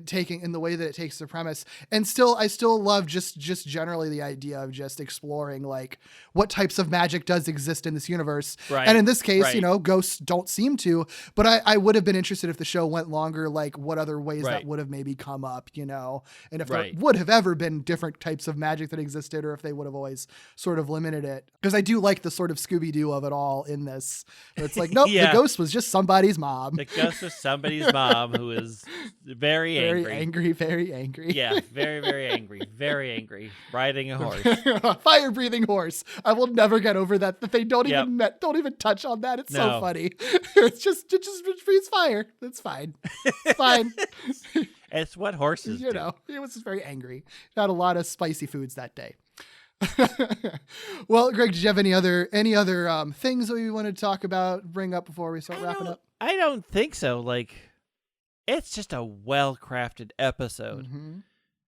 Speaker 4: Taking in the way that it takes the premise, and I still love just generally the idea of just exploring like what types of magic does exist in this universe.
Speaker 5: Right.
Speaker 4: And in this case, you know, ghosts don't seem to. But I would have been interested if the show went longer, like what other ways that would have maybe come up, you know, and if there would have ever been different types of magic that existed, or if they would have always sort of limited it, because I do like the sort of Scooby-Doo of it all in this. It's like, nope, the ghost was just somebody's mom.
Speaker 5: The ghost was somebody's mom who is very angry.
Speaker 4: Very angry.
Speaker 5: Yeah, very angry, riding a horse.
Speaker 4: Fire-breathing horse. I will never get over that they don't even touch on that. It's so funny. It just breathes fire. It's fine. It's fine.
Speaker 5: It's what horses
Speaker 4: You
Speaker 5: do.
Speaker 4: know, he was very angry. Had a lot of spicy foods that day. Well, Greg, did you have any other things that we wanted to talk about, bring up before we start wrapping up?
Speaker 5: I don't think so. Like, it's just a well-crafted episode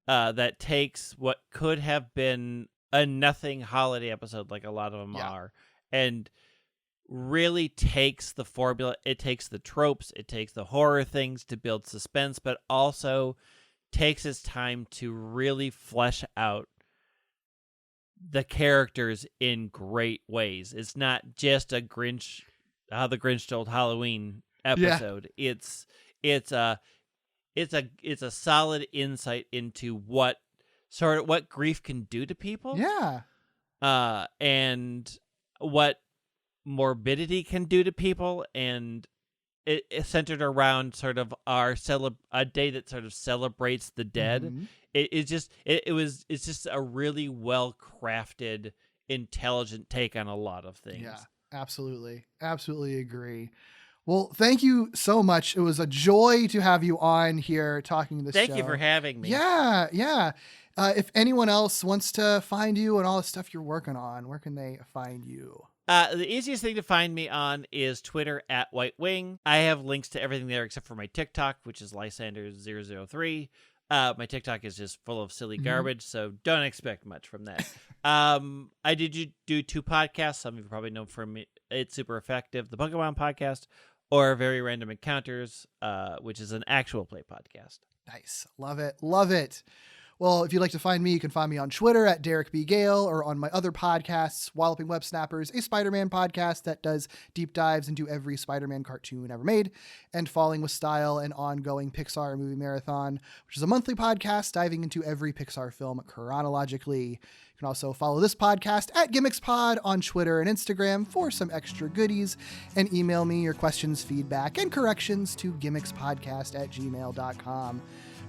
Speaker 5: that takes what could have been a nothing holiday episode, like a lot of them are, and really takes the formula. It takes the tropes, it takes the horror things to build suspense, but also takes its time to really flesh out the characters in great ways. It's not just a Grinch, how the Grinch Stole Halloween episode. It's a solid insight into what grief can do to people.
Speaker 4: Yeah.
Speaker 5: And what morbidity can do to people, and it's centered around sort of a day that sort of celebrates the dead. It's just a really well crafted, intelligent take on a lot of things.
Speaker 4: Yeah, absolutely agree. Well, thank you so much. It was a joy to have you on here talking this show.
Speaker 5: Thank you for having me.
Speaker 4: Yeah. If anyone else wants to find you and all the stuff you're working on, where can they find you?
Speaker 5: The easiest thing to find me on is Twitter at White Wing. I have links to everything there except for my TikTok, which is Lysander003. My TikTok is just full of silly garbage, so don't expect much from that. I did do 2 podcasts. Some of you probably know from me. It's Super Effective, the Pokemon podcast, or Very Random Encounters, which is an actual play podcast.
Speaker 4: Nice. Love it. Well, if you'd like to find me, you can find me on Twitter at Derek B. Gale, or on my other podcasts, Walloping Web Snappers, a Spider-Man podcast that does deep dives into every Spider-Man cartoon ever made, and Falling with Style, an ongoing Pixar movie marathon, which is a monthly podcast diving into every Pixar film chronologically. You can also follow this podcast at Gimmicks Pod on Twitter and Instagram for some extra goodies, and email me your questions, feedback, and corrections to gimmickspodcast@gmail.com.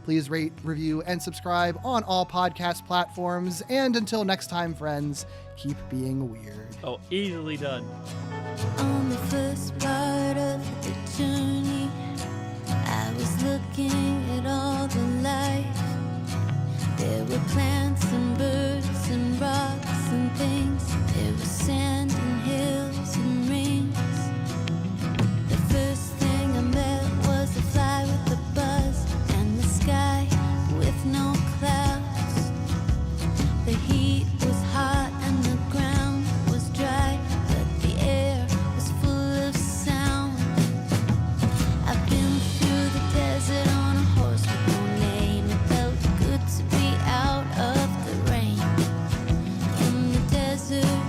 Speaker 4: Please rate, review, and subscribe on all podcast platforms. And until next time, friends, keep being weird.
Speaker 5: Oh, easily done.
Speaker 15: On the first part of the journey, I was looking at all the life. There were plants and birds and rocks and things. There was sand and hills and rings. The first thing I met was a fly with a buzz, sky with no clouds. The heat was hot and the ground was dry, but the air was full of sound. I've been through the desert on a horse with no name. It felt good to be out of the rain. In the desert,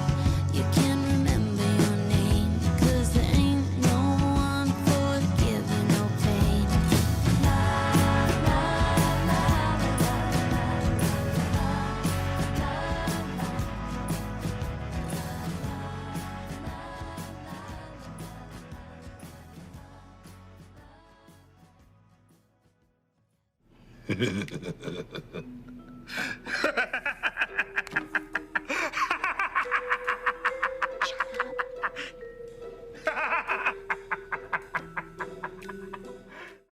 Speaker 15: you can't remember your name, 'cause there ain't no one for giving no pain.
Speaker 2: Ha ha ha ha ha.